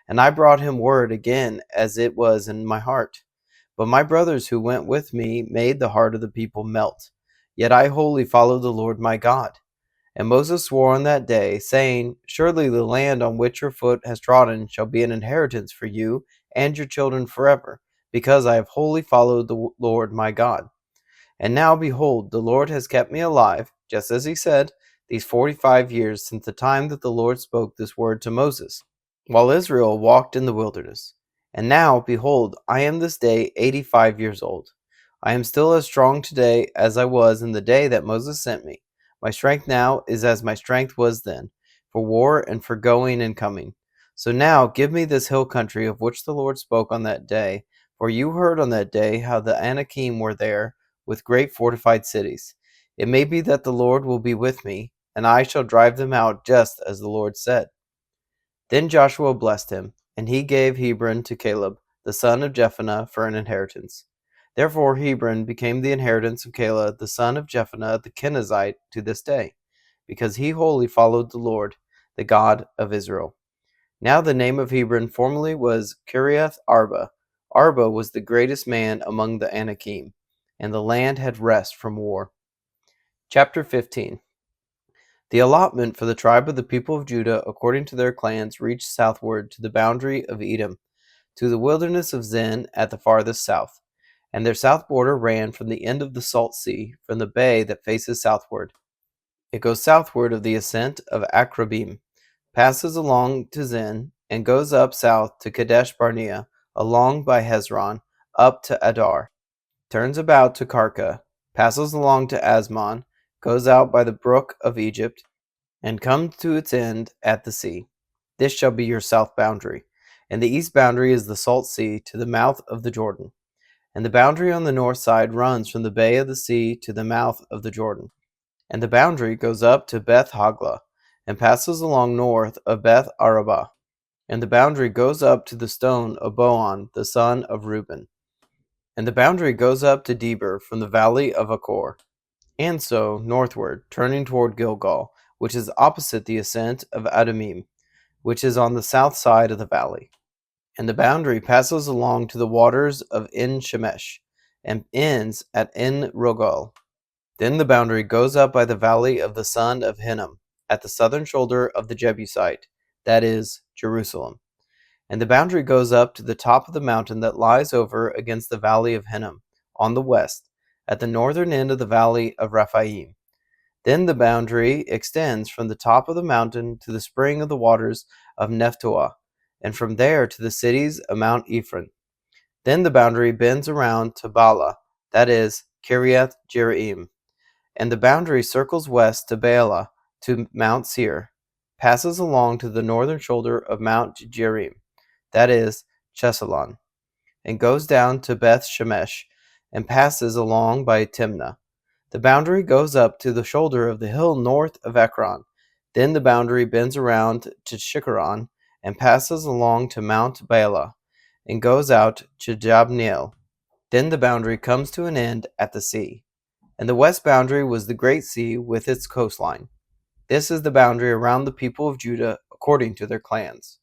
And I brought him word again as it was in my heart. But my brothers who went with me made the heart of the people melt. Yet I wholly followed the Lord my God. And Moses swore on that day, saying, Surely the land on which your foot has trodden shall be an inheritance for you and your children forever, because I have wholly followed the Lord my God. And now, behold, the Lord has kept me alive, just as he said, these 45 years since the time that the Lord spoke this word to Moses, while Israel walked in the wilderness. And now, behold, I am this day 85 years old. I am still as strong today as I was in the day that Moses sent me. My strength now is as my strength was then, for war and for going and coming. So now give me this hill country of which the Lord spoke on that day, for you heard on that day how the Anakim were there, with great fortified cities. It may be that the Lord will be with me, and I shall drive them out just as the Lord said. Then Joshua blessed him, and he gave Hebron to Caleb, the son of Jephunneh, for an inheritance. Therefore Hebron became the inheritance of Caleb, the son of Jephunneh the Kenizzite, to this day, because he wholly followed the Lord, the God of Israel. Now the name of Hebron formerly was Kiriath Arba. Arba was the greatest man among the Anakim, and the land had rest from war. Chapter 15. The allotment for the tribe of the people of Judah according to their clans reached southward to the boundary of Edom, to the wilderness of Zin at the farthest south, and their south border ran from the end of the Salt Sea, from the bay that faces southward. It goes southward of the ascent of Akrabim, passes along to Zin, and goes up south to Kadesh Barnea, along by Hezron, up to Adar, turns about to Karka, passes along to Asmon, goes out by the brook of Egypt, and comes to its end at the sea. This shall be your south boundary. And the east boundary is the Salt Sea to the mouth of the Jordan. And the boundary on the north side runs from the bay of the sea to the mouth of the Jordan. And the boundary goes up to Beth Hagla, and passes along north of Beth Arabah. And the boundary goes up to the stone of Boan, the son of Reuben. And the boundary goes up to Deber from the valley of Achor. And so northward, turning toward Gilgal, which is opposite the ascent of Adumim, which is on the south side of the valley. And the boundary passes along to the waters of En Shemesh, and ends at En Rogel. Then the boundary goes up by the valley of the son of Hinnom, at the southern shoulder of the Jebusite, that is, Jerusalem. And the boundary goes up to the top of the mountain that lies over against the valley of Hinnom, on the west, at the northern end of the valley of Rephaim. Then the boundary extends from the top of the mountain to the spring of the waters of Nephtoah, and from there to the cities of Mount Ephraim. Then the boundary bends around to Bala, that is, Kiriath Jearim, and the boundary circles west to Baalah, to Mount Seir, passes along to the northern shoulder of Mount Jearim, that is, Chesalon, and goes down to Beth Shemesh, and passes along by Timnah. The boundary goes up to the shoulder of the hill north of Ekron. Then the boundary bends around to Shikkeron, and passes along to Mount Baalah, and goes out to Jabneel. Then the boundary comes to an end at the sea. And the west boundary was the great sea with its coastline. This is the boundary around the people of Judah according to their clans.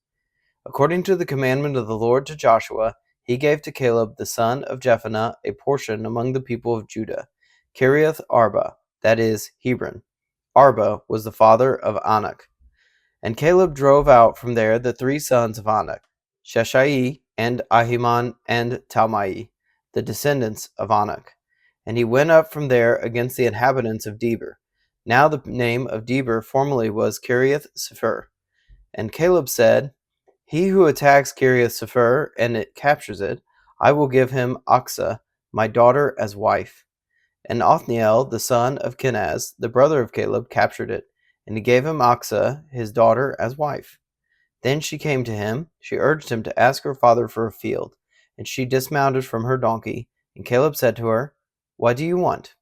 According to the commandment of the Lord to Joshua, he gave to Caleb the son of Jephunneh a portion among the people of Judah, Kiriath Arba, that is, Hebron. Arba was the father of Anak. And Caleb drove out from there the 3 sons of Anak, Sheshai, and Ahiman, and Talmai, the descendants of Anak. And he went up from there against the inhabitants of Deber. Now the name of Deber formerly was Kiriath Sepher. And Caleb said, He who attacks Kiriath Sefer and it captures it, I will give him Aksa, my daughter, as wife. And Othniel, the son of Kenaz, the brother of Caleb, captured it, and he gave him Aksa, his daughter, as wife. Then she came to him. She urged him to ask her father for a field, and she dismounted from her donkey. And Caleb said to her, What do you want?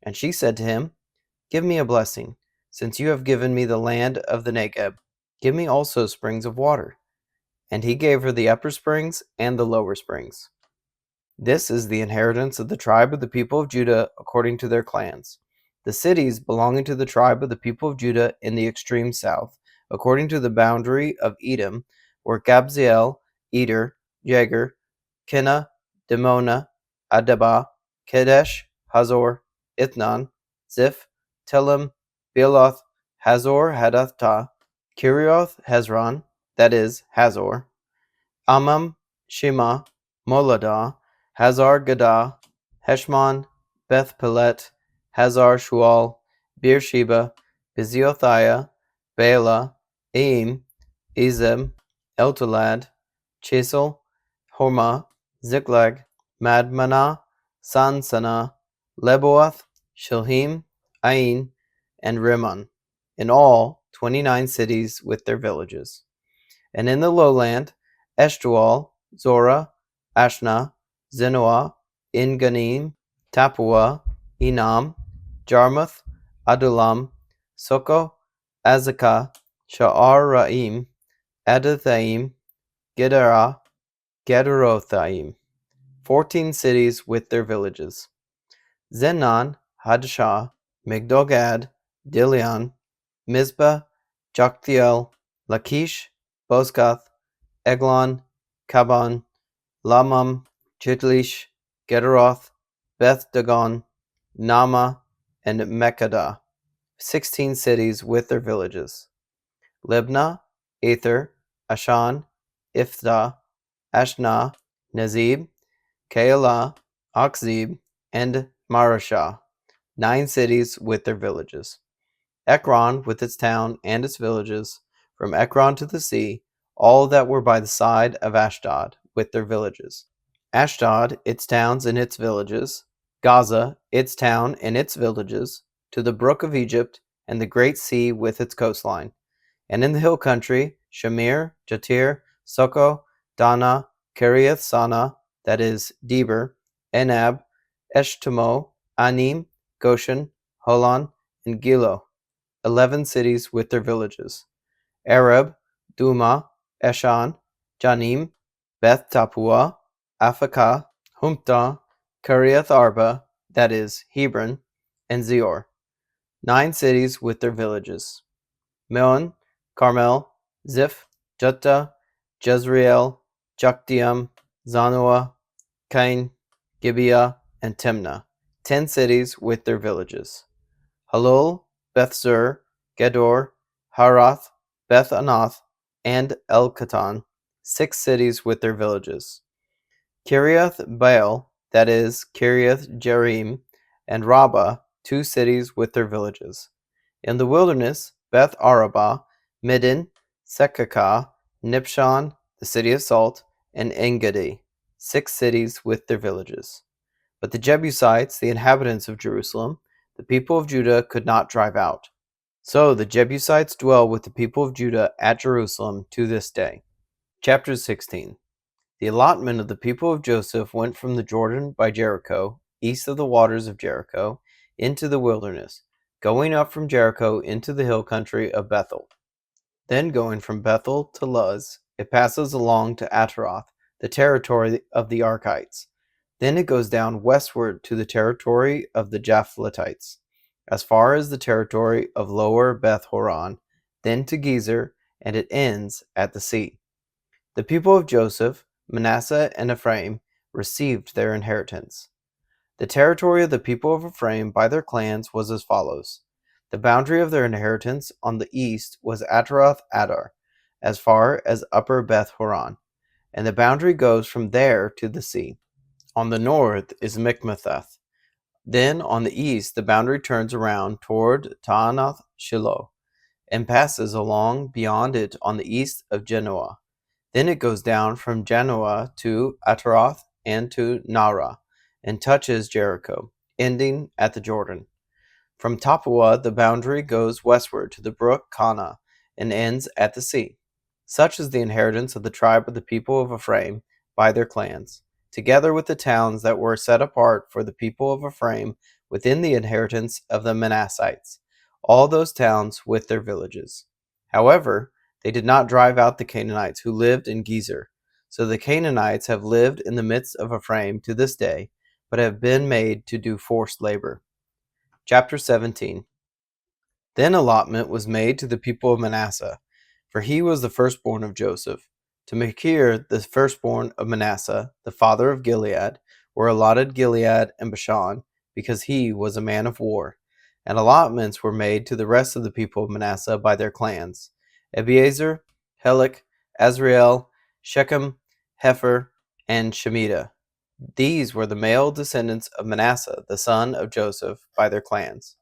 And she said to him, Give me a blessing, since you have given me the land of the Negeb. Give me also springs of water. And he gave her the upper springs and the lower springs. This is the inheritance of the tribe of the people of Judah according to their clans. The cities belonging to the tribe of the people of Judah in the extreme south, according to the boundary of Edom, were Gabzeel, Eder, Jager, Kenna, Dimona, Adabah, Kedesh, Hazor, Ithnan, Ziph, Telem, Bealoth, Hazor Hadathah, Kirioth Hezron, that is, Hazor, Amam, Shema, Moladah, Hazar Gadah, Heshmon, Beth Pelet, Hazar Shual, Beersheba, Beziothaiah, Bela, Aim, Ezem, Eltolad, Chesel, Hormah, Ziklag, Madmanah, Sansana, Leboath, Shilhim, Ain, and Rimmon, in all 29 cities with their villages. And in the lowland, Eshtaol, Zorah, Ashna, Zenoah, Enganim, Tapua, Enam, Jarmuth, Adullam, Soko, Azekah, Sha'ar-Ra'im, Adathaim, Gedera, Gederothaim, 14 cities with their villages. Zenon, Hadashah, Migdogad, Dilion, Mizpah, Joktheel, Lachish, Bozkath, Eglon, Kaban, Lamam, Chitlish, Gederoth, Beth Dagon, Nama, and Mekkadah, 16 cities with their villages. Libnah, Aether, Ashan, Iphthah, Ashna, Nezib, Keilah, Achzib, and Marashah, 9 cities with their villages. Ekron with its town and its villages, from Ekron to the sea, all that were by the side of Ashdod, with their villages. Ashdod, its towns and its villages. Gaza, its town and its villages, to the brook of Egypt, and the great sea with its coastline. And in the hill country, Shamir, Jatir, Soko, Dana, Kiriath Sana, that is, Deber, Enab, Eshtemoh, Anim, Goshen, Holon, and Gilo, 11 cities with their villages. Arab, Duma, Eshan, Janim, Beth Tapua, Aphekah, Humta, Kiriath Arba, that is, Hebron, and Zior, 9 cities with their villages. Meon, Carmel, Ziph, Jutta, Jezreel, Jokdeam, Zanoah, Cain, Gibeah, and Timnah, 10 cities with their villages. Halul, Bethzur, Gedor, Harath, Beth Anath, and Elkatan, 6 cities with their villages. Kiriath Baal, that is, Kiriath Jearim, and Rabbah, 2 cities with their villages. In the wilderness, Beth Arabah, Middin, Sekakah, Nibshan, the city of salt, and Engedi, 6 cities with their villages. But the Jebusites, the inhabitants of Jerusalem, the people of Judah could not drive out. So the Jebusites dwell with the people of Judah at Jerusalem to this day. Chapter 16. The allotment of the people of Joseph went from the Jordan by Jericho, east of the waters of Jericho, into the wilderness, going up from Jericho into the hill country of Bethel. Then going from Bethel to Luz, it passes along to Ataroth, the territory of the Archites. Then it goes down westward to the territory of the Japhletites, as far as the territory of Lower Beth Horon, then to Gezer, and it ends at the sea. The people of Joseph, Manasseh, and Ephraim received their inheritance. The territory of the people of Ephraim by their clans was as follows. The boundary of their inheritance on the east was Ataroth Adar, as far as Upper Beth Horon, and the boundary goes from there to the sea. On the north is Mikmethath. Then on the east the boundary turns around toward Taanath Shiloh, and passes along beyond it on the east of Genoa. Then it goes down from Janoah to Ataroth and to Nara, and touches Jericho, ending at the Jordan. From Tapua the boundary goes westward to the brook Kana, and ends at the sea. Such is the inheritance of the tribe of the people of Ephraim by their clans, together with the towns that were set apart for the people of Ephraim within the inheritance of the Manassites, all those towns with their villages. However, they did not drive out the Canaanites who lived in Gezer. So the Canaanites have lived in the midst of Ephraim to this day, but have been made to do forced labor. Chapter 17. Then allotment was made to the people of Manasseh, for he was the firstborn of Joseph. To Machir, the firstborn of Manasseh, the father of Gilead, were allotted Gilead and Bashan, because he was a man of war. And allotments were made to the rest of the people of Manasseh by their clans: Abiezer, Helek, Azrael, Shechem, Hepher, and Shemida. These were the male descendants of Manasseh, the son of Joseph, by their clans.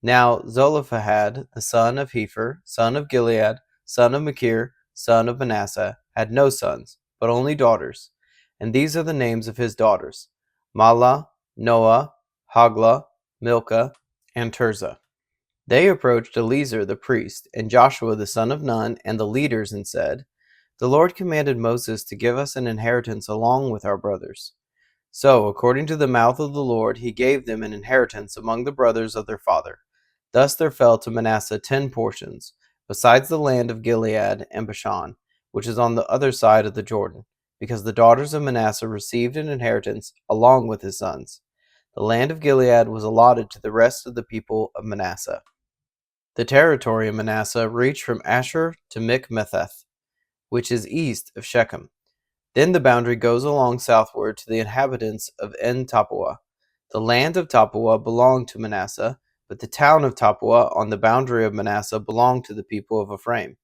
Now Zelophehad, the son of Hepher, son of Gilead, son of Machir, son of Manasseh, had no sons, but only daughters. And these are the names of his daughters: Mahlah, Noah, Haglah, Milcah, and Tirzah. They approached Eleazar the priest, and Joshua the son of Nun, and the leaders, and said, The Lord commanded Moses to give us an inheritance along with our brothers. So, according to the mouth of the Lord, he gave them an inheritance among the brothers of their father. Thus there fell to Manasseh 10 portions, besides the land of Gilead and Bashan, which is on the other side of the Jordan, because the daughters of Manasseh received an inheritance along with his sons. The land of Gilead was allotted to the rest of the people of Manasseh. The territory of Manasseh reached from Asher to Michmetheth, which is east of Shechem. Then the boundary goes along southward to the inhabitants of En Tapua. The land of Tapua belonged to Manasseh, but the town of Tapua on the boundary of Manasseh belonged to the people of Ephraim.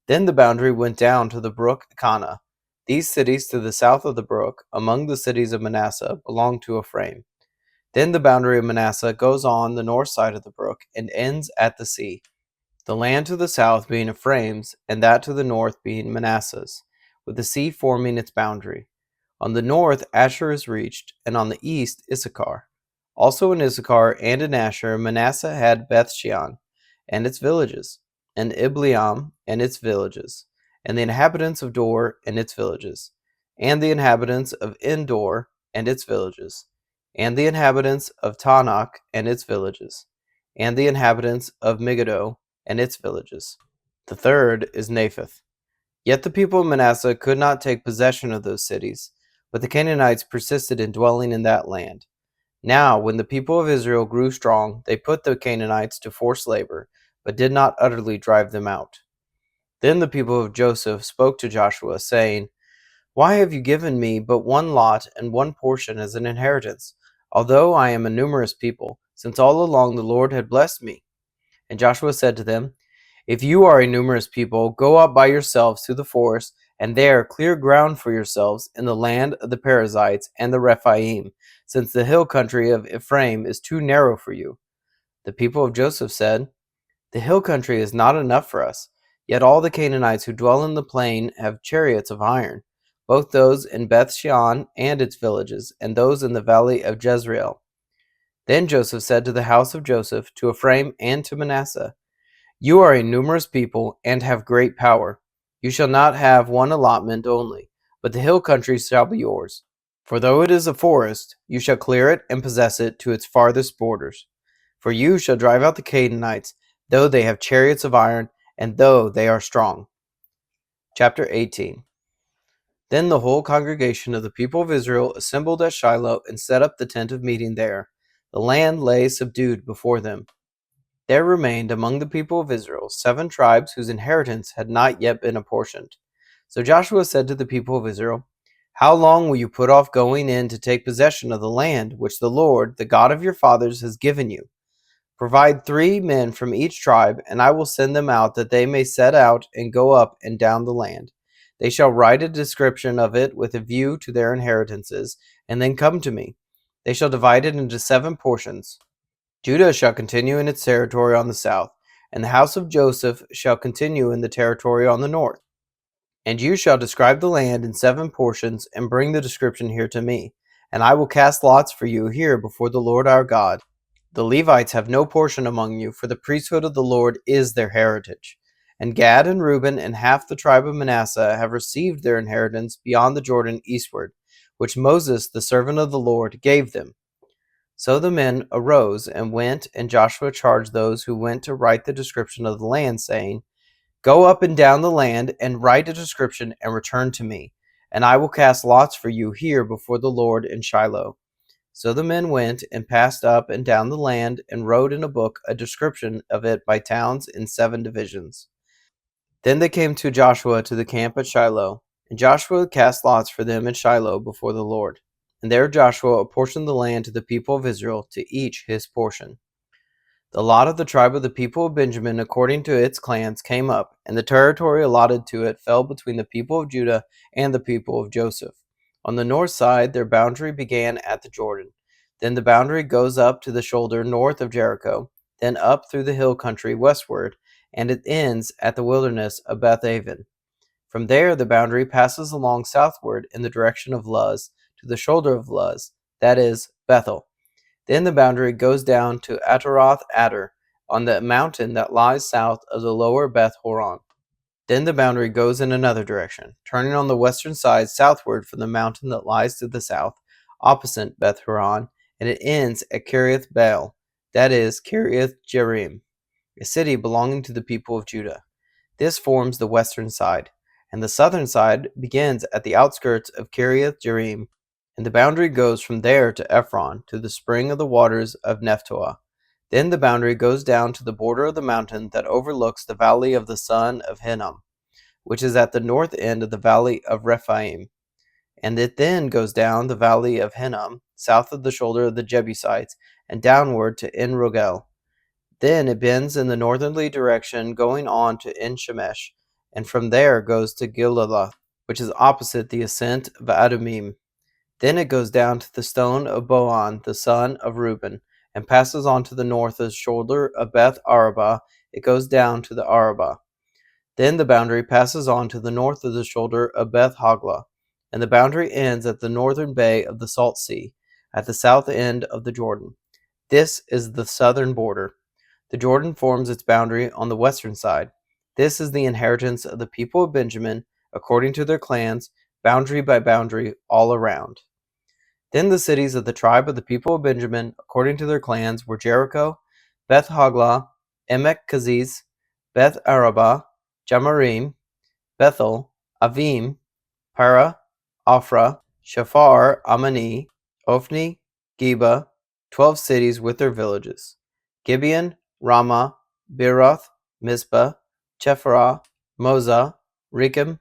Then the boundary went down to the brook Kana. These cities to the south of the brook, among the cities of Manasseh, belonged to Ephraim. Then the boundary of Manasseh goes on the north side of the brook and ends at the sea. The land to the south being Ephraim's, and that to the north being Manasseh's, with the sea forming its boundary. On the north Asher is reached, and on the east Issachar. Also in Issachar and in Asher Manasseh had Bethshean and its villages, and Ibleam and its villages, and the inhabitants of Dor and its villages, and the inhabitants of Endor and its villages, and the inhabitants of Tanakh and its villages, and the inhabitants of Megiddo and its villages. The third is Naphath. Yet the people of Manasseh could not take possession of those cities, but the Canaanites persisted in dwelling in that land. Now, when the people of Israel grew strong, they put the Canaanites to forced labor, but did not utterly drive them out. Then the people of Joseph spoke to Joshua, saying, Why have you given me but one lot and one portion as an inheritance, although I am a numerous people, since all along the Lord had blessed me? And Joshua said to them, If you are a numerous people, go up by yourselves to the forest, and there clear ground for yourselves in the land of the Perizzites and the Rephaim, since the hill country of Ephraim is too narrow for you. The people of Joseph said, The hill country is not enough for us, yet all the Canaanites who dwell in the plain have chariots of iron, both those in Beth-shean and its villages, and those in the valley of Jezreel. Then Joseph said to the house of Joseph, to Ephraim and to Manasseh, You are a numerous people and have great power. You shall not have one allotment only, but the hill country shall be yours. For though it is a forest, you shall clear it and possess it to its farthest borders. For you shall drive out the Canaanites, though they have chariots of iron, and though they are strong. Chapter 18. Then the whole congregation of the people of Israel assembled at Shiloh and set up the tent of meeting there. The land lay subdued before them. There remained among the people of Israel 7 tribes whose inheritance had not yet been apportioned. So Joshua said to the people of Israel, How long will you put off going in to take possession of the land which the Lord, the God of your fathers, has given you? Provide 3 men from each tribe, and I will send them out that they may set out and go up and down the land. They shall write a description of it with a view to their inheritances, and then come to me. They shall divide it into 7 portions. Judah shall continue in its territory on the south, and the house of Joseph shall continue in the territory on the north. And you shall describe the land in 7 portions, and bring the description here to me. And I will cast lots for you here before the Lord our God. The Levites have no portion among you, for the priesthood of the Lord is their heritage. And Gad and Reuben and half the tribe of Manasseh have received their inheritance beyond the Jordan eastward, which Moses, the servant of the Lord, gave them. So the men arose and went, and Joshua charged those who went to write the description of the land, saying, Go up and down the land, and write a description, and return to me, and I will cast lots for you here before the Lord in Shiloh. So the men went and passed up and down the land, and wrote in a book a description of it by towns in 7 divisions. Then they came to Joshua to the camp at Shiloh, and Joshua cast lots for them at Shiloh before the Lord. And there Joshua apportioned the land to the people of Israel, to each his portion. The lot of the tribe of the people of Benjamin according to its clans came up, and the territory allotted to it fell between the people of Judah and the people of Joseph. On the north side their boundary began at the Jordan. Then the boundary goes up to the shoulder north of Jericho, then up through the hill country westward, and it ends at the wilderness of Beth-aven. From there the boundary passes along southward in the direction of Luz to the shoulder of Luz, that is, Bethel. Then the boundary goes down to Ataroth Adar, on the mountain that lies south of the lower Beth Horon. Then the boundary goes in another direction, turning on the western side southward from the mountain that lies to the south, opposite Beth Horon, and it ends at Kiriath Baal, that is, Kiriath Jearim, a city belonging to the people of Judah. This forms the western side, and the southern side begins at the outskirts of Kiriath Jearim, and the boundary goes from there to Ephron, to the spring of the waters of Nephtoah. Then the boundary goes down to the border of the mountain that overlooks the valley of the son of Hinnom, which is at the north end of the valley of Rephaim. And it then goes down the valley of Hinnom, south of the shoulder of the Jebusites, and downward to En-Rogel. Then it bends in the northerly direction, going on to En-Shemesh, and from there goes to Gilaloth, which is opposite the ascent of Adumim. Then it goes down to the stone of Boan, the son of Reuben, and passes on to the north of the shoulder of Beth Arabah. It goes down to the Arabah. Then the boundary passes on to the north of the shoulder of Beth Hoglah, and the boundary ends at the northern bay of the Salt Sea, at the south end of the Jordan. This is the southern border. The Jordan forms its boundary on the western side. This is the inheritance of the people of Benjamin, according to their clans, boundary by boundary, all around. Then the cities of the tribe of the people of Benjamin, according to their clans, were Jericho, Beth Hoglah, Emek Keziz, Beth Arabah, Jamarim, Bethel, Avim, Para, Ophrah, Shafar, Amani, Ophni, Geba, 12 cities with their villages, Gibeon, Ramah, Beeroth, Mizpah, Chephirah, Moza, Rekem,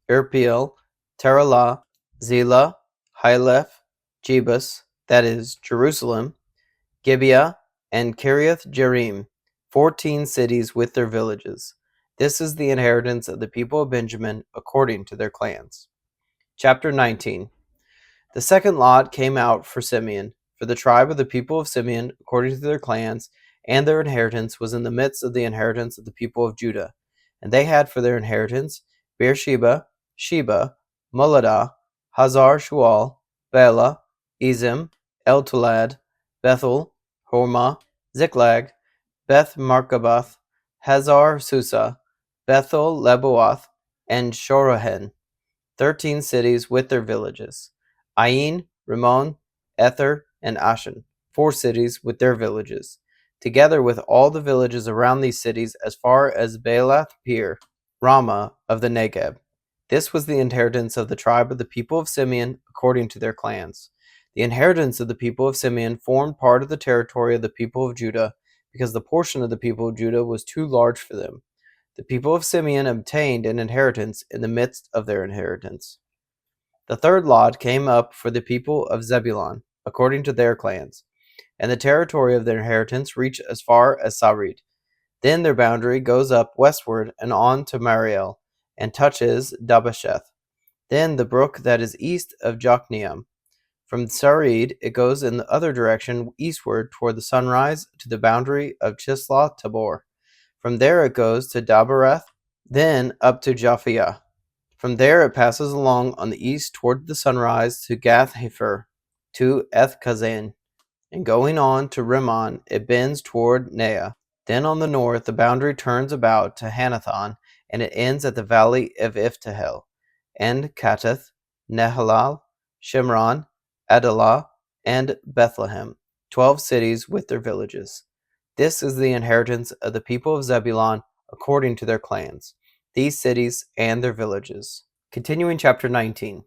Irpeel, Taralah, Zelah, Haleph, Jebus, that is, Jerusalem, Gibeah, and Kiriath Jearim, 14 cities with their villages. This is the inheritance of the people of Benjamin according to their clans. Chapter 19. The second lot came out for Simeon, for the tribe of the people of Simeon according to their clans, and their inheritance was in the midst of the inheritance of the people of Judah. And they had for their inheritance Beersheba, Sheba, Moladah, Hazar Shual, Bela, Ezim, Eltolad, Bethel, Hormah, Ziklag, Beth Markaboth, Hazar Susa, Bethel Leboath, and Shorohen, 13 cities with their villages, Ain, Rimmon, Ether, and Ashan, 4 cities with their villages, together with all the villages around these cities as far as Baalath Peor, Ramah of the Negeb. This was the inheritance of the tribe of the people of Simeon according to their clans. The inheritance of the people of Simeon formed part of the territory of the people of Judah, because the portion of the people of Judah was too large for them. The people of Simeon obtained an inheritance in the midst of their inheritance. The third lot came up for the people of Zebulun, according to their clans, and the territory of their inheritance reached as far as Sarid. Then their boundary goes up westward and on to Mariel, and touches Dabasheth. Then the brook that is east of Jokneam. From Sarid it goes in the other direction eastward toward the sunrise to the boundary of Chisloth Tabor. From there it goes to Dabereth, then up to Japhia. From there it passes along on the east toward the sunrise to Gath-Hepher, to Eth-Kazan, and going on to Rimmon, it bends toward Neah. Then on the north, the boundary turns about to Hanathon, and it ends at the valley of Iftahel, and Kattath, Nehalal, Shimron, Adalah, and Bethlehem, 12 cities with their villages. This is the inheritance of the people of Zebulun according to their clans, these cities and their villages. Continuing chapter 19.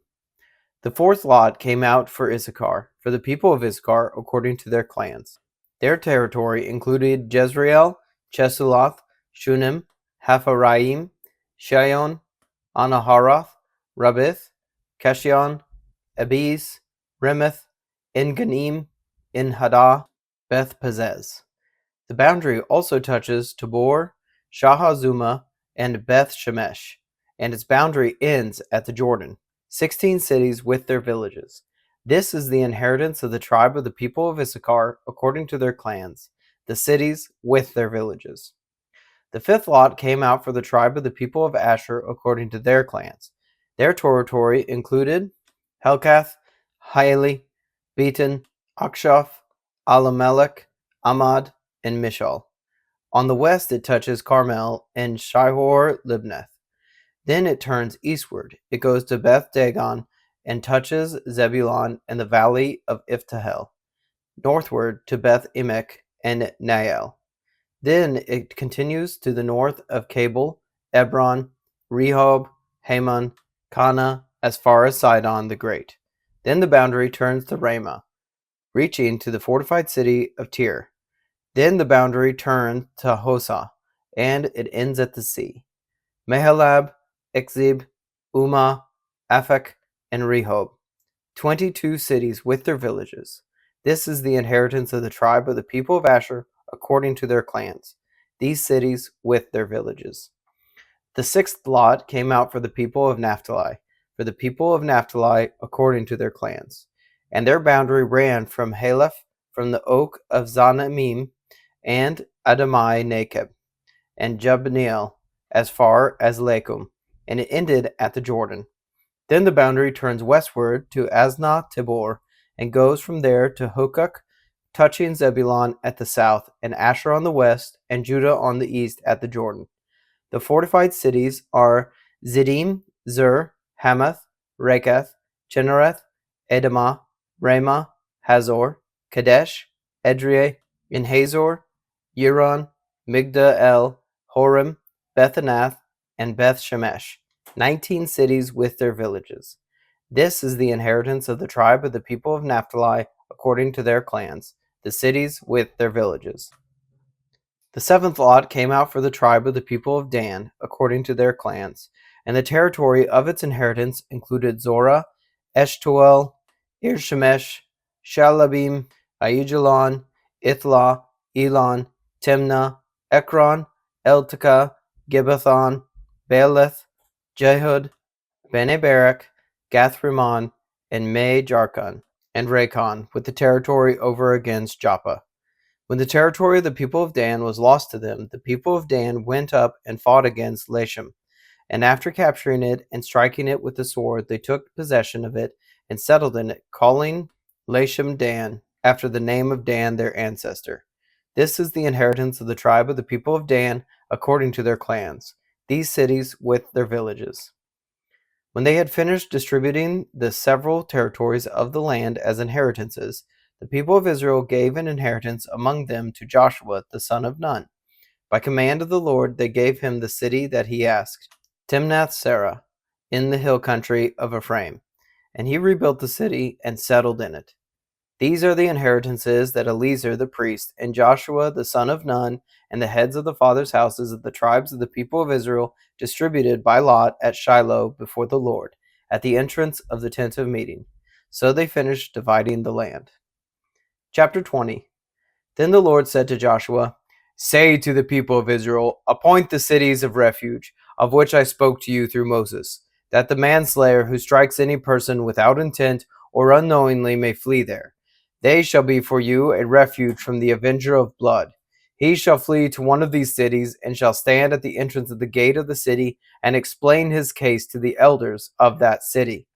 The fourth lot came out for Issachar, for the people of Issachar according to their clans. Their territory included Jezreel, Chesuloth, Shunem, Hapharaim, Shion, Anaharoth, Rabbith, Keshion, Abiz, Remeth, En-Ganim, En-Haddah, Beth-Pazez. The boundary also touches Tabor, Shahazuma, and Beth-Shemesh, and its boundary ends at the Jordan, 16 cities with their villages. This is the inheritance of the tribe of the people of Issachar according to their clans, the cities with their villages. The fifth lot came out for the tribe of the people of Asher according to their clans. Their territory included Helkath, Haili, Beaton, Akshaph, Alamelech, Amad, and Mishal. On the west it touches Carmel and Shihor-Libnath. Then it turns eastward. It goes to Beth Dagon and touches Zebulun and the valley of Iftahel, northward to Beth Emek and Nael. Then it continues to the north of Cabul, Ebron, Rehob, Haman, Kana, as far as Sidon the Great. Then the boundary turns to Ramah, reaching to the fortified city of Tyre. Then the boundary turned to Hosah, and it ends at the sea. Mehalab, Ikzib, Umah, Aphek, and Rehob, 22 cities with their villages. This is the inheritance of the tribe of the people of Asher according to their clans, these cities with their villages. The sixth lot came out for the people of Naphtali, for the people of Naphtali according to their clans. And their boundary ran from Haleph, from the oak of Zanamim, and Adamai Nakeb, and Jabneel, as far as Lakum, and it ended at the Jordan. Then the boundary turns westward to Asnah Tabor, and goes from there to Hukok, touching Zebulun at the south, and Asher on the west, and Judah on the east at the Jordan. The fortified cities are Ziddim, Zur, Hamath, Rekath, Chinnereth, Edamah, Ramah, Hazor, Kadesh, Edrei, and Hazor, Yiron, Migdal, Horem, Bethanath, and Beth Shemesh, 19 cities with their villages. This is the inheritance of the tribe of the people of Naphtali according to their clans, the cities with their villages. The seventh lot came out for the tribe of the people of Dan according to their clans, and the territory of its inheritance included Zorah, Eshtaol, Irshemesh, Shalabim, Aijalon, Ithlah, Elon, Timnah, Ekron, Eltekah, Gibbethon, Baaleth, Jehud, Bene Barak, Gath-Rimmon, and Me Jarkon, and Rakon, with the territory over against Joppa. When the territory of the people of Dan was lost to them, the people of Dan went up and fought against Lashem. And after capturing it and striking it with the sword, they took possession of it and settled in it, calling Lashem Dan, after the name of Dan their ancestor. This is the inheritance of the tribe of the people of Dan according to their clans, these cities with their villages. When they had finished distributing the several territories of the land as inheritances, the people of Israel gave an inheritance among them to Joshua the son of Nun. By command of the Lord they gave him the city that he asked, Timnath-Serah, in the hill country of Ephraim, and he rebuilt the city and settled in it. These are the inheritances that Eleazar the priest and Joshua the son of Nun and the heads of the fathers' houses of the tribes of the people of Israel distributed by lot at Shiloh before the Lord, at the entrance of the tent of meeting. So they finished dividing the land. Chapter 20. Then the Lord said to Joshua, Say to the people of Israel, Appoint the cities of refuge, of which I spoke to you through Moses, that the manslayer who strikes any person without intent or unknowingly may flee there. They shall be for you a refuge from the avenger of blood. He shall flee to one of these cities, and shall stand at the entrance of the gate of the city, and explain his case to the elders of that city.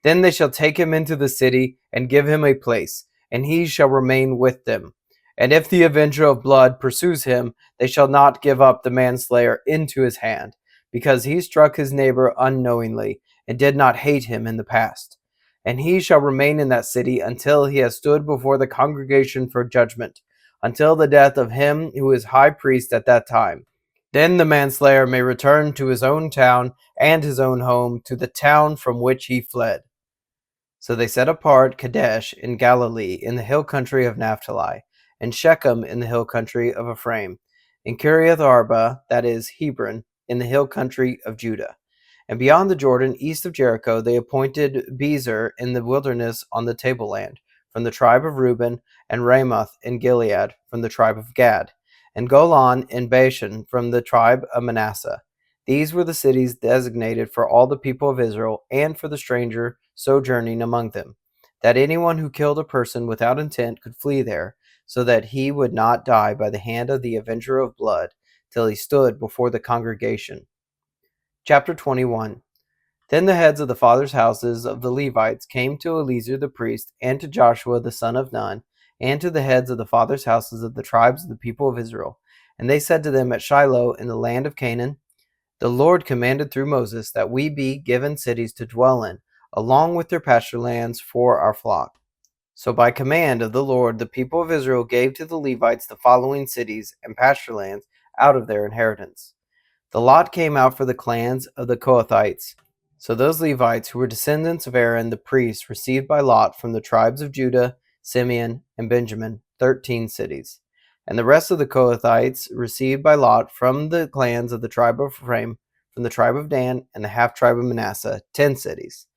Then they shall take him into the city, and give him a place, and he shall remain with them. And if the avenger of blood pursues him, they shall not give up the manslayer into his hand, because he struck his neighbor unknowingly, and did not hate him in the past. And he shall remain in that city until he has stood before the congregation for judgment, until the death of him who is high priest at that time. Then the manslayer may return to his own town and his own home, to the town from which he fled. So they set apart Kadesh in Galilee in the hill country of Naphtali, and Shechem in the hill country of Ephraim, and Kiriath Arba, that is, Hebron, in the hill country of Judah. And beyond the Jordan, east of Jericho, they appointed Bezer in the wilderness on the tableland, from the tribe of Reuben, and Ramoth in Gilead, from the tribe of Gad, and Golan in Bashan, from the tribe of Manasseh. These were the cities designated for all the people of Israel, and for the stranger sojourning among them, that anyone who killed a person without intent could flee there, so that he would not die by the hand of the avenger of blood, till he stood before the congregation. Chapter 21. Then the heads of the fathers' houses of the Levites came to Eleazar the priest, and to Joshua the son of Nun, and to the heads of the fathers' houses of the tribes of the people of Israel. And they said to them at Shiloh in the land of Canaan, The Lord commanded through Moses that we be given cities to dwell in, along with their pasture lands for our flock. So by command of the Lord, the people of Israel gave to the Levites the following cities and pasture lands out of their inheritance. The lot came out for the clans of the Kohathites. So those Levites who were descendants of Aaron the priest received by lot from the tribes of Judah, Simeon, and Benjamin 13 cities. And the rest of the Kohathites received by lot from the clans of the tribe of Ephraim, from the tribe of Dan, and the half-tribe of Manasseh 10 cities.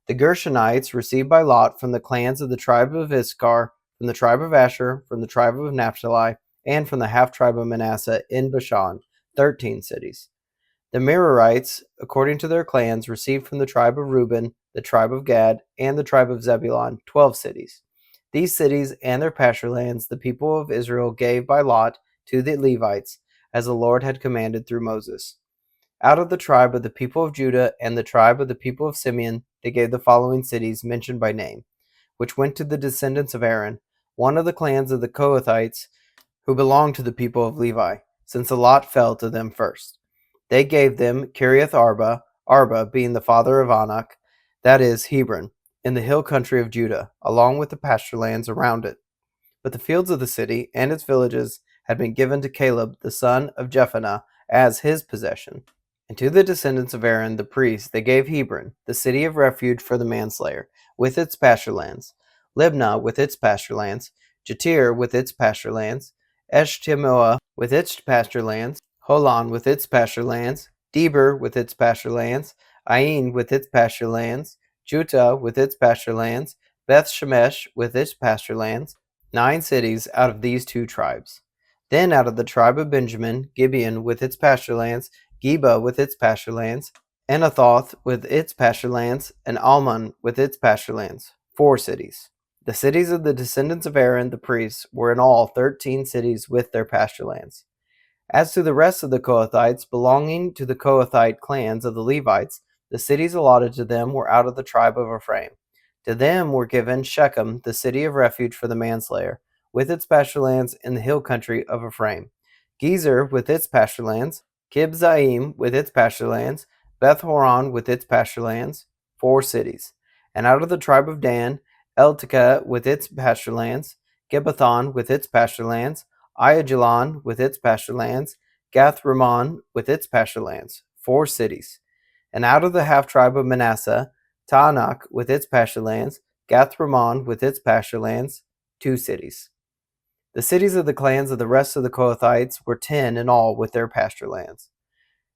The Gershonites received by lot from the clans of the tribe of Issachar, from the tribe of Asher, from the tribe of Naphtali, and from the half-tribe of Manasseh in Bashan 13 cities. The Merarites, according to their clans, received from the tribe of Reuben, the tribe of Gad, and the tribe of Zebulun 12 cities. These cities and their pasture lands the people of Israel gave by lot to the Levites, as the Lord had commanded through Moses. Out of the tribe of the people of Judah and the tribe of the people of Simeon, they gave the following cities mentioned by name, which went to the descendants of Aaron, one of the clans of the Kohathites, who belonged to the people of Levi, since the lot fell to them first. They gave them Kiriath Arba, Arba being the father of Anak, that is, Hebron, in the hill country of Judah, along with the pasture lands around it. But the fields of the city and its villages had been given to Caleb the son of Jephunneh as his possession. And to the descendants of Aaron the priest they gave Hebron, the city of refuge for the manslayer, with its pasture lands, Libnah with its pasture lands, Jatir with its pasture lands, Eshtemoa with its pasture lands, Holon with its pasture lands, Deber with its pasture lands, Ain with its pasture lands, Juttah with its pasture lands, Beth Shemesh with its pasture lands, 9 cities out of these 2 tribes. Then out of the tribe of Benjamin, Gibeon with its pasture lands, Geba with its pasture lands, Anathoth with its pasture lands, and Almon with its pasture lands, 4 cities. The cities of the descendants of Aaron the priests were in all 13 cities with their pasture lands. As to the rest of the Kohathites belonging to the Kohathite clans of the Levites, the cities allotted to them were out of the tribe of Ephraim. To them were given Shechem, the city of refuge for the manslayer, with its pasture lands in the hill country of Ephraim, Gezer with its pasture lands, Kibzaim with its pasture lands, Beth Horon with its pasture lands, 4 cities. And out of the tribe of Dan, Eltekeh with its pasture lands, Gibbethon with its pasture lands, Aijalon with its pasture lands, Gath Rimmon with its pasture lands, 4 cities. And out of the half-tribe of Manasseh, Taanach with its pasture lands, Gath Rimmon with its pasture lands, 2 cities. The cities of the clans of the rest of the Kohathites were 10 in all with their pasture lands.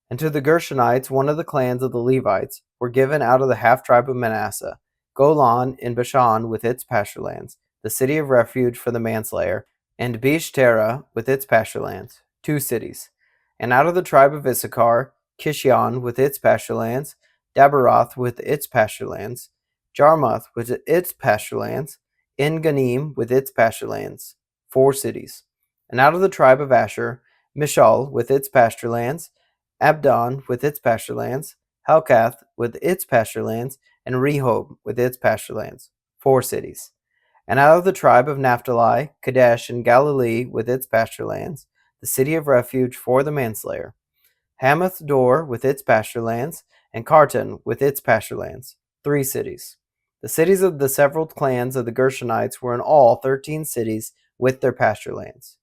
And to the Gershonites, one of the clans of the Levites, were given out of the half-tribe of Manasseh, Golan in Bashan with its pasture lands, the city of refuge for the manslayer, and Beeshtera with its pasture lands, 2 cities. And out of the tribe of Issachar, Kishion with its pasture lands, Dabaroth with its pasture lands, Jarmuth with its pasture lands, En-Ganim with its pasture lands, 4 cities. And out of the tribe of Asher, Mishal with its pasture lands, Abdon with its pasture lands, Helkath with its pasture lands, and Rehob with its pasture lands, 4 cities. And out of the tribe of Naphtali, Kadesh in Galilee with its pasture lands, the city of refuge for the manslayer, Hamath Dor with its pasture lands, and Kartan with its pasture lands, 3 cities. The cities of the several clans of the Gershonites were in all 13 cities with their pasture lands.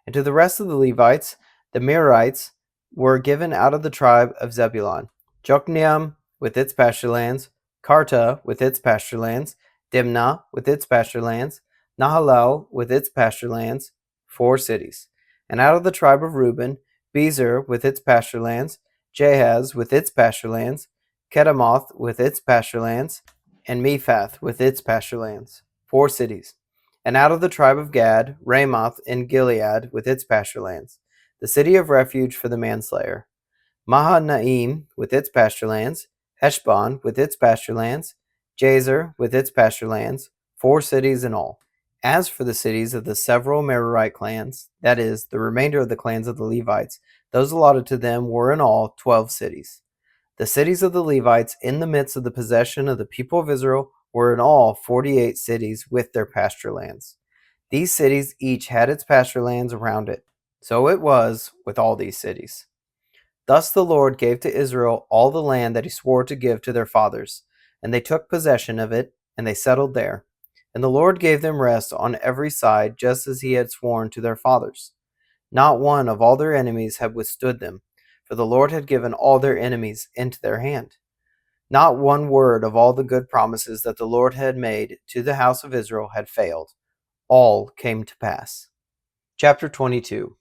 And to the rest of the Levites, the Merarites, were given out of the tribe of Zebulun, Jokneam with its pasture lands, Karta with its pasture lands, Dimnah with its pasture lands, Nahalal with its pasture lands, 4 cities. And out of the tribe of Reuben, Bezer with its pasture lands, Jahaz with its pasture lands, Kedemoth with its pasture lands, and Mephath with its pasture lands, 4 cities. And out of the tribe of Gad, Ramoth in Gilead with its pasture lands, the city of refuge for the manslayer, Mahanaim with its pasture lands, Heshbon with its pasture lands, Jazer with its pasture lands, 4 cities in all. As for the cities of the several Merarite clans, that is, the remainder of the clans of the Levites, those allotted to them were in all 12 cities. The cities of the Levites in the midst of the possession of the people of Israel were in all 48 cities with their pasture lands. These cities each had its pasture lands around it. So it was with all these cities. Thus the Lord gave to Israel all the land that he swore to give to their fathers, and they took possession of it, and they settled there. And the Lord gave them rest on every side, just as he had sworn to their fathers. Not one of all their enemies had withstood them, for the Lord had given all their enemies into their hand. Not one word of all the good promises that the Lord had made to the house of Israel had failed. All came to pass. Chapter 22.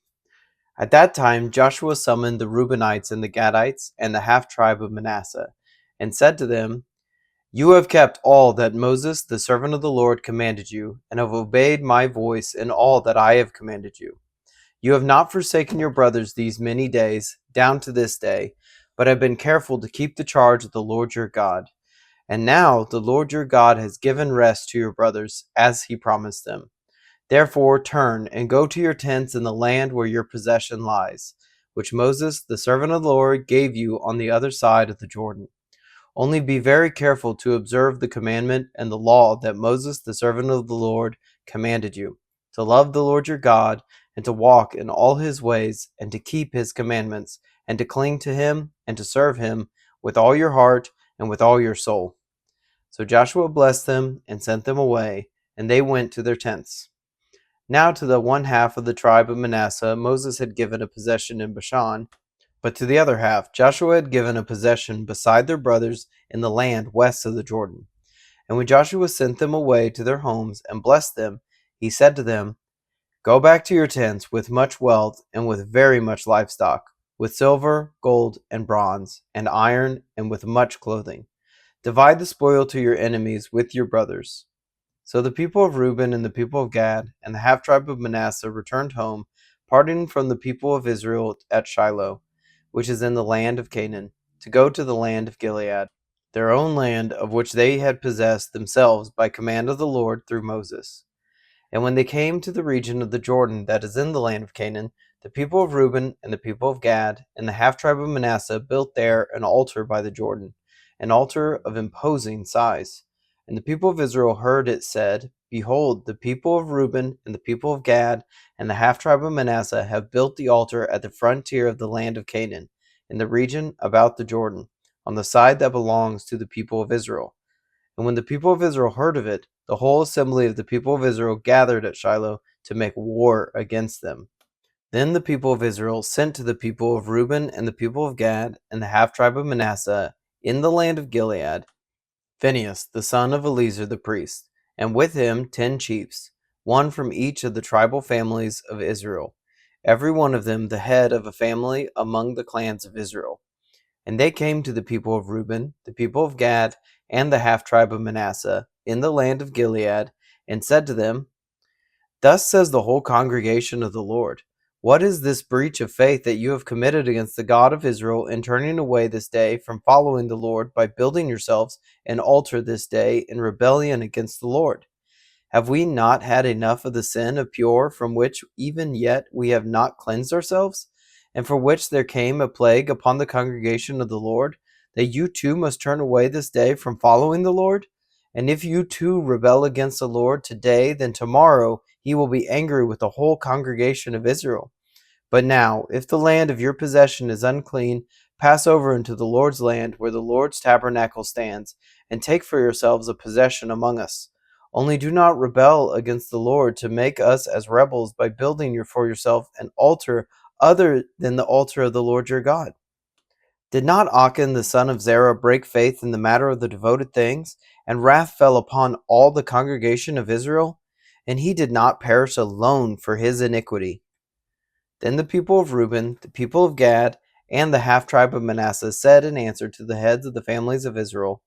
At that time Joshua summoned the Reubenites and the Gadites and the half-tribe of Manasseh, and said to them, You have kept all that Moses the servant of the Lord commanded you, and have obeyed my voice in all that I have commanded you. You have not forsaken your brothers these many days, down to this day, but have been careful to keep the charge of the Lord your God. And now the Lord your God has given rest to your brothers, as he promised them. Therefore turn and go to your tents in the land where your possession lies, which Moses the servant of the Lord gave you on the other side of the Jordan. Only be very careful to observe the commandment and the law that Moses the servant of the Lord commanded you, to love the Lord your God, and to walk in all his ways, and to keep his commandments, and to cling to him, and to serve him with all your heart and with all your soul. So Joshua blessed them and sent them away, and they went to their tents. Now to the one half of the tribe of Manasseh Moses had given a possession in Bashan, but to the other half Joshua had given a possession beside their brothers in the land west of the Jordan. And when Joshua sent them away to their homes and blessed them, he said to them, Go back to your tents with much wealth and with very much livestock, with silver, gold, and bronze, and iron, and with much clothing. Divide the spoil to your enemies with your brothers. So the people of Reuben and the people of Gad and the half-tribe of Manasseh returned home, parting from the people of Israel at Shiloh, which is in the land of Canaan, to go to the land of Gilead, their own land of which they had possessed themselves by command of the Lord through Moses. And when they came to the region of the Jordan that is in the land of Canaan, the people of Reuben and the people of Gad and the half-tribe of Manasseh built there an altar by the Jordan, an altar of imposing size. And the people of Israel heard it said, Behold, the people of Reuben and the people of Gad and the half-tribe of Manasseh have built the altar at the frontier of the land of Canaan, in the region about the Jordan, on the side that belongs to the people of Israel. And when the people of Israel heard of it, the whole assembly of the people of Israel gathered at Shiloh to make war against them. Then the people of Israel sent to the people of Reuben and the people of Gad and the half-tribe of Manasseh in the land of Gilead, Phinehas the son of Eleazar the priest, and with him 10 chiefs, one from each of the tribal families of Israel, every one of them the head of a family among the clans of Israel. And they came to the people of Reuben, the people of Gad, and the half-tribe of Manasseh, in the land of Gilead, and said to them, Thus says the whole congregation of the Lord, What is this breach of faith that you have committed against the God of Israel in turning away this day from following the Lord by building yourselves an altar this day in rebellion against the Lord? Have we not had enough of the sin of Peor, from which even yet we have not cleansed ourselves, and for which there came a plague upon the congregation of the Lord, that you too must turn away this day from following the Lord? And if you too rebel against the Lord today, then tomorrow he will be angry with the whole congregation of Israel. But now, if the land of your possession is unclean, pass over into the Lord's land, where the Lord's tabernacle stands, and take for yourselves a possession among us. Only do not rebel against the Lord to make us as rebels by building for yourself an altar other than the altar of the Lord your God. Did not Achan the son of Zerah break faith in the matter of the devoted things, and wrath fell upon all the congregation of Israel? And he did not perish alone for his iniquity. Then the people of Reuben, the people of Gad, and the half-tribe of Manasseh said in answer to the heads of the families of Israel,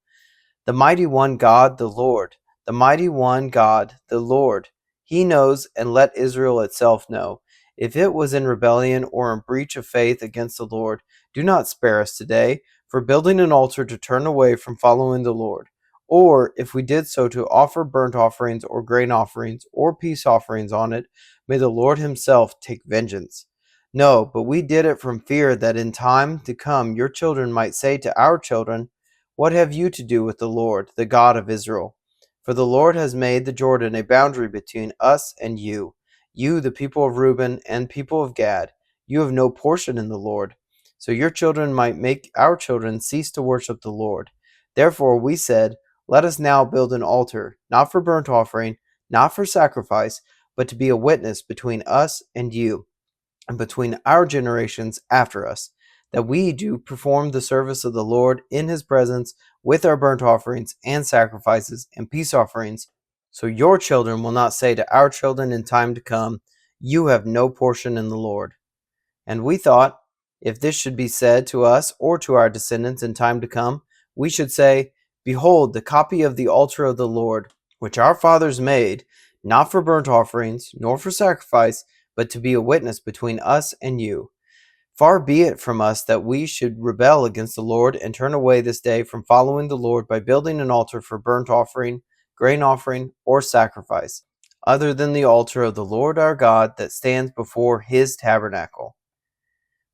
the mighty one God, the Lord, the mighty one God, the Lord, he knows, and let Israel itself know. If it was in rebellion or in breach of faith against the Lord, do not spare us today for building an altar to turn away from following the Lord. Or if we did so to offer burnt offerings or grain offerings or peace offerings on it, may the Lord himself take vengeance. No, but we did it from fear that in time to come your children might say to our children, what have you to do with the Lord, the God of Israel? For the Lord has made the Jordan a boundary between us and you. You, the people of Reuben and people of Gad, you have no portion in the Lord. So your children might make our children cease to worship the Lord. Therefore we said, let us now build an altar, not for burnt offering, not for sacrifice, but to be a witness between us and you, and between our generations after us, that we do perform the service of the Lord in his presence with our burnt offerings and sacrifices and peace offerings, so your children will not say to our children in time to come, you have no portion in the Lord. And we thought, if this should be said to us or to our descendants in time to come, we should say, behold, the copy of the altar of the Lord, which our fathers made, not for burnt offerings, nor for sacrifice, but to be a witness between us and you. Far be it from us that we should rebel against the Lord and turn away this day from following the Lord by building an altar for burnt offering, grain offering, or sacrifice, other than the altar of the Lord our God that stands before his tabernacle.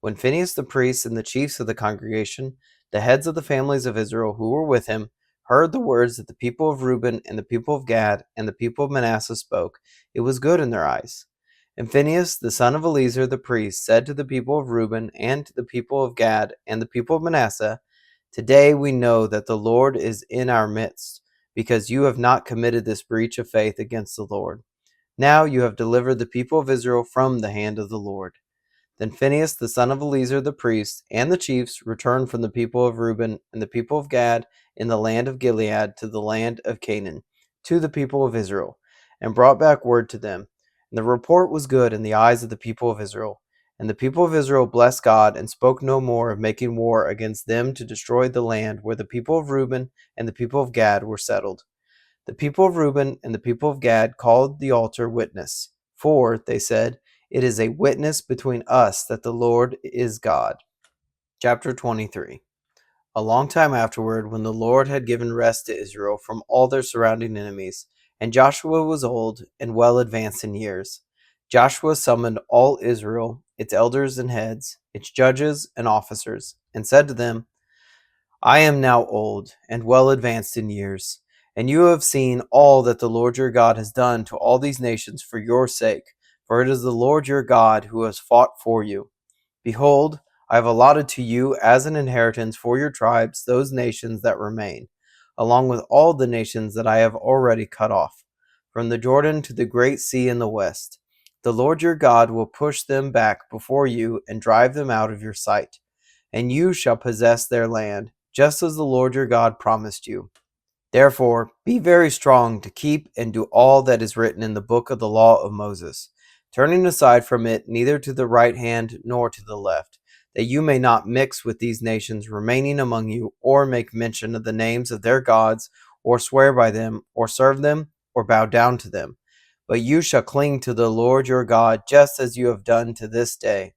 When Phinehas the priest and the chiefs of the congregation, the heads of the families of Israel who were with him, heard the words that the people of Reuben and the people of Gad and the people of Manasseh spoke, it was good in their eyes. And Phinehas, the son of Eleazar the priest, said to the people of Reuben and to the people of Gad and the people of Manasseh, today we know that the Lord is in our midst, because you have not committed this breach of faith against the Lord. Now you have delivered the people of Israel from the hand of the Lord. Then Phinehas, the son of Eleazar the priest, and the chiefs returned from the people of Reuben and the people of Gad in the land of Gilead to the land of Canaan, to the people of Israel, and brought back word to them. And the report was good in the eyes of the people of Israel. And the people of Israel blessed God and spoke no more of making war against them to destroy the land where the people of Reuben and the people of Gad were settled. The people of Reuben and the people of Gad called the altar Witness, for, they said, it is a witness between us that the Lord is God. Chapter 23. A long time afterward, when the Lord had given rest to Israel from all their surrounding enemies, and Joshua was old and well advanced in years, Joshua summoned all Israel, its elders and heads, its judges and officers, and said to them, I am now old and well advanced in years, and you have seen all that the Lord your God has done to all these nations for your sake, for it is the Lord your God who has fought for you. Behold, I have allotted to you as an inheritance for your tribes those nations that remain, along with all the nations that I have already cut off, from the Jordan to the great sea in the west. The Lord your God will push them back before you and drive them out of your sight, and you shall possess their land, just as the Lord your God promised you. Therefore, be very strong to keep and do all that is written in the book of the law of Moses, turning aside from it neither to the right hand nor to the left, that you may not mix with these nations remaining among you, or make mention of the names of their gods, or swear by them, or serve them, or bow down to them. But you shall cling to the Lord your God, just as you have done to this day.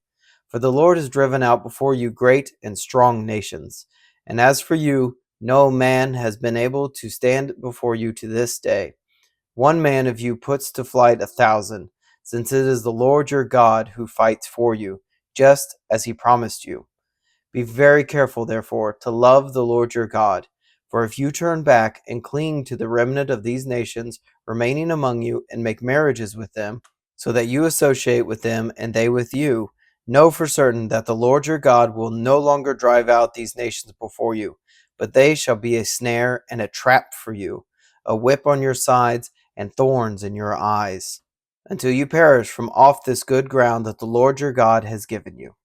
For the Lord has driven out before you great and strong nations. And as for you, no man has been able to stand before you to this day. one man of you puts to flight 1,000, since it is the Lord your God who fights for you, just as he promised you. Be very careful, therefore, to love the Lord your God. For if you turn back and cling to the remnant of these nations remaining among you and make marriages with them, so that you associate with them and they with you, know for certain that the Lord your God will no longer drive out these nations before you, but they shall be a snare and a trap for you, a whip on your sides and thorns in your eyes, until you perish from off this good ground that the Lord your God has given you.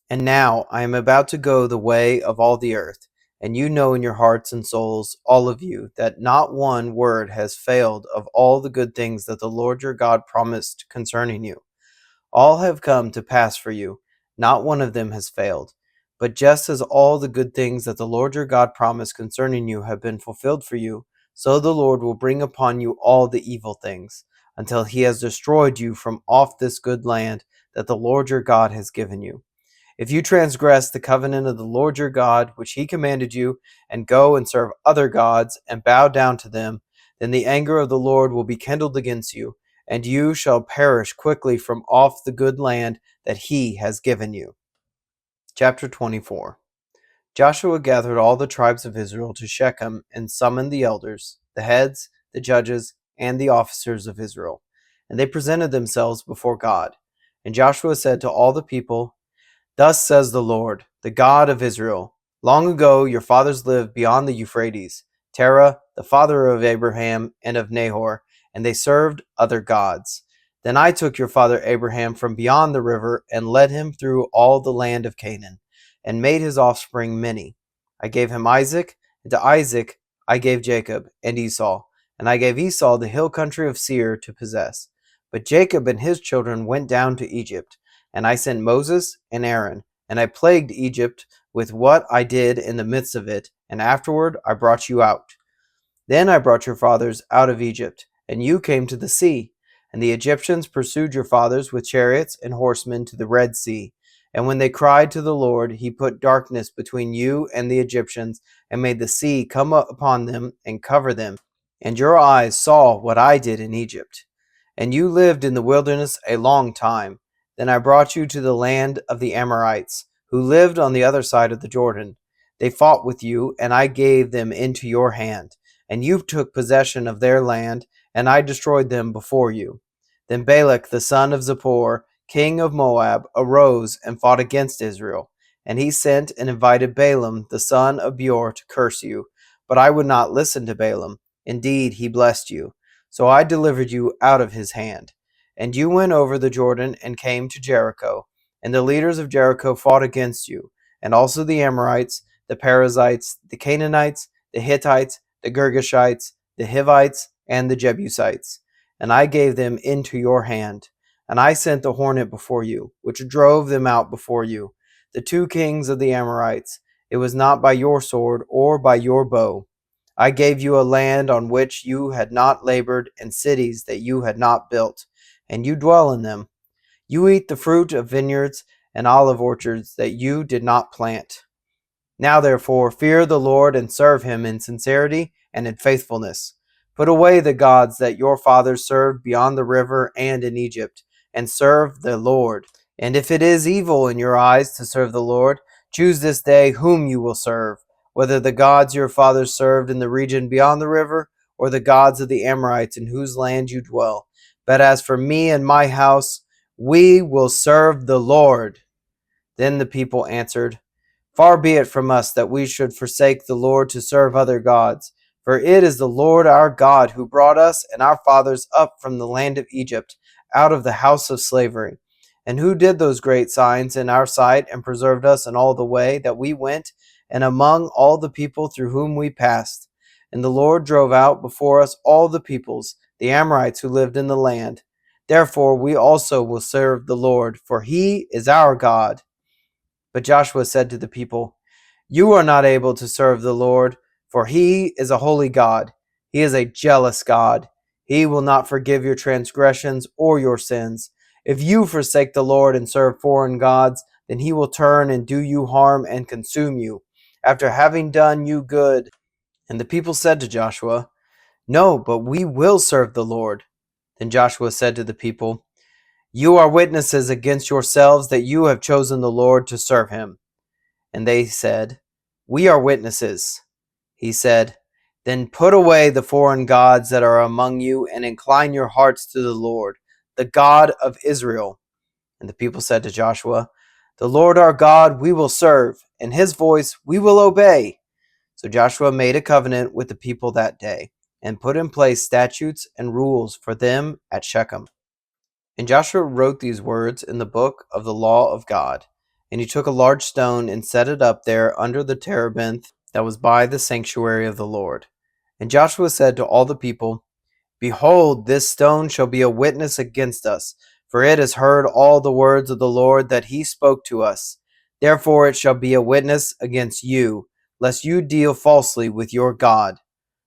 And now I am about to go the way of all the earth, and you know in your hearts and souls, all of you, that not one word has failed of all the good things that the Lord your God promised concerning you. All have come to pass for you, not one of them has failed. But just as all the good things that the Lord your God promised concerning you have been fulfilled for you, so the Lord will bring upon you all the evil things, until he has destroyed you from off this good land that the Lord your God has given you. If you transgress the covenant of the Lord your God, which he commanded you, and go and serve other gods, and bow down to them, then the anger of the Lord will be kindled against you, and you shall perish quickly from off the good land that he has given you. Chapter 24. Joshua gathered all the tribes of Israel to Shechem and summoned the elders, the heads, the judges, and the officers of Israel. And they presented themselves before God. And Joshua said to all the people, Thus says the Lord, the God of Israel, long ago your fathers lived beyond the Euphrates, Terah, the father of Abraham and of Nahor, and they served other gods. Then I took your father Abraham from beyond the river and led him through all the land of Canaan, and made his offspring many. I gave him Isaac, and to Isaac I gave Jacob and Esau, and I gave Esau the hill country of Seir to possess. But Jacob and his children went down to Egypt, and I sent Moses and Aaron, and I plagued Egypt with what I did in the midst of it, and afterward I brought you out. Then I brought your fathers out of Egypt, and you came to the sea. And the Egyptians pursued your fathers with chariots and horsemen to the Red Sea. And when they cried to the Lord, he put darkness between you and the Egyptians, and made the sea come up upon them and cover them. And your eyes saw what I did in Egypt. And you lived in the wilderness a long time. Then I brought you to the land of the Amorites, who lived on the other side of the Jordan. They fought with you, and I gave them into your hand. And you took possession of their land, and I destroyed them before you. Then Balak the son of Zippor, king of Moab, arose and fought against Israel. And he sent and invited Balaam the son of Beor to curse you. But I would not listen to Balaam. Indeed, he blessed you. So I delivered you out of his hand. And you went over the Jordan and came to Jericho. And the leaders of Jericho fought against you, and also the Amorites, the Perizzites, the Canaanites, the Hittites, the Girgashites, the Hivites, and the Jebusites. And I gave them into your hand. And I sent the hornet before you, which drove them out before you, the two kings of the Amorites. It was not by your sword or by your bow. I gave you a land on which you had not labored, and cities that you had not built, and you dwell in them. You eat the fruit of vineyards and olive orchards that you did not plant. Now therefore fear the Lord and serve him in sincerity and in faithfulness. Put away the gods that your fathers served beyond the river and in Egypt, and serve the Lord. And if it is evil in your eyes to serve the Lord, choose this day whom you will serve, whether the gods your fathers served in the region beyond the river, or the gods of the Amorites in whose land you dwell. But as for me and my house, we will serve the Lord. Then the people answered, Far be it from us that we should forsake the Lord to serve other gods. For it is the Lord our God who brought us and our fathers up from the land of Egypt, out of the house of slavery, and who did those great signs in our sight and preserved us in all the way that we went and among all the people through whom we passed. And the Lord drove out before us all the peoples, the Amorites who lived in the land. Therefore we also will serve the Lord, for he is our God. But Joshua said to the people, You are not able to serve the Lord, for he is a holy God. He is a jealous God. He will not forgive your transgressions or your sins. If you forsake the Lord and serve foreign gods, then he will turn and do you harm and consume you, after having done you good. And the people said to Joshua, "No, but we will serve the Lord." Then Joshua said to the people, "You are witnesses against yourselves that you have chosen the Lord to serve him." And they said, "We are witnesses." He said, "Then put away the foreign gods that are among you and incline your hearts to the Lord, the God of Israel." And the people said to Joshua, "The Lord our God we will serve, and his voice we will obey." So Joshua made a covenant with the people that day, and put in place statutes and rules for them at Shechem. And Joshua wrote these words in the book of the law of God. And he took a large stone and set it up there under the terebinth that was by the sanctuary of the Lord. And Joshua said to all the people, "Behold, this stone shall be a witness against us, for it has heard all the words of the Lord that he spoke to us. Therefore it shall be a witness against you, lest you deal falsely with your God."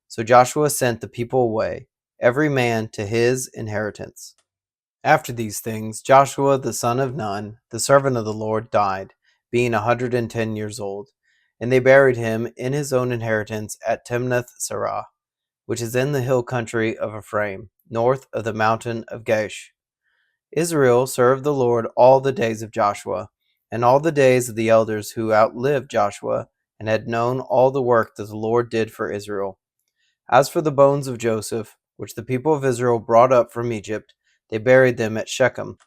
So Joshua sent the people away, every man to his inheritance. After these things, Joshua the son of Nun, the servant of the Lord, died, being 110 years old. And they buried him in his own inheritance at Timnath-serah, which is in the hill country of Ephraim, north of the mountain of Gaash. Israel served the Lord all the days of Joshua, and all the days of the elders who outlived Joshua, and had known all the work that the Lord did for Israel. As for the bones of Joseph, which the people of Israel brought up from Egypt, they buried them at Shechem,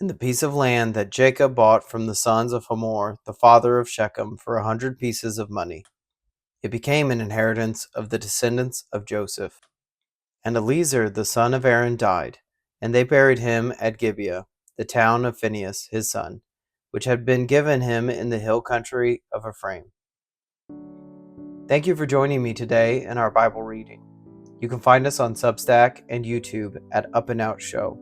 in the piece of land that Jacob bought from the sons of Hamor, the father of Shechem, for 100 pieces of money. It became an inheritance of the descendants of Joseph. And Eleazar the son of Aaron died, and they buried him at Gibeah, the town of Phinehas his son, which had been given him in the hill country of Ephraim. Thank you for joining me today in our Bible reading. You can find us on Substack and YouTube at Up+Out Show,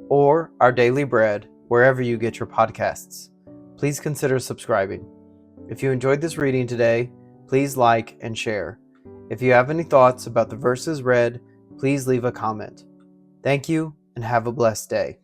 or Our Daily Bread wherever you get your podcasts. Please consider subscribing. If you enjoyed this reading today, please like and share. If you have any thoughts about the verses read, please leave a comment. Thank you, and have a blessed day.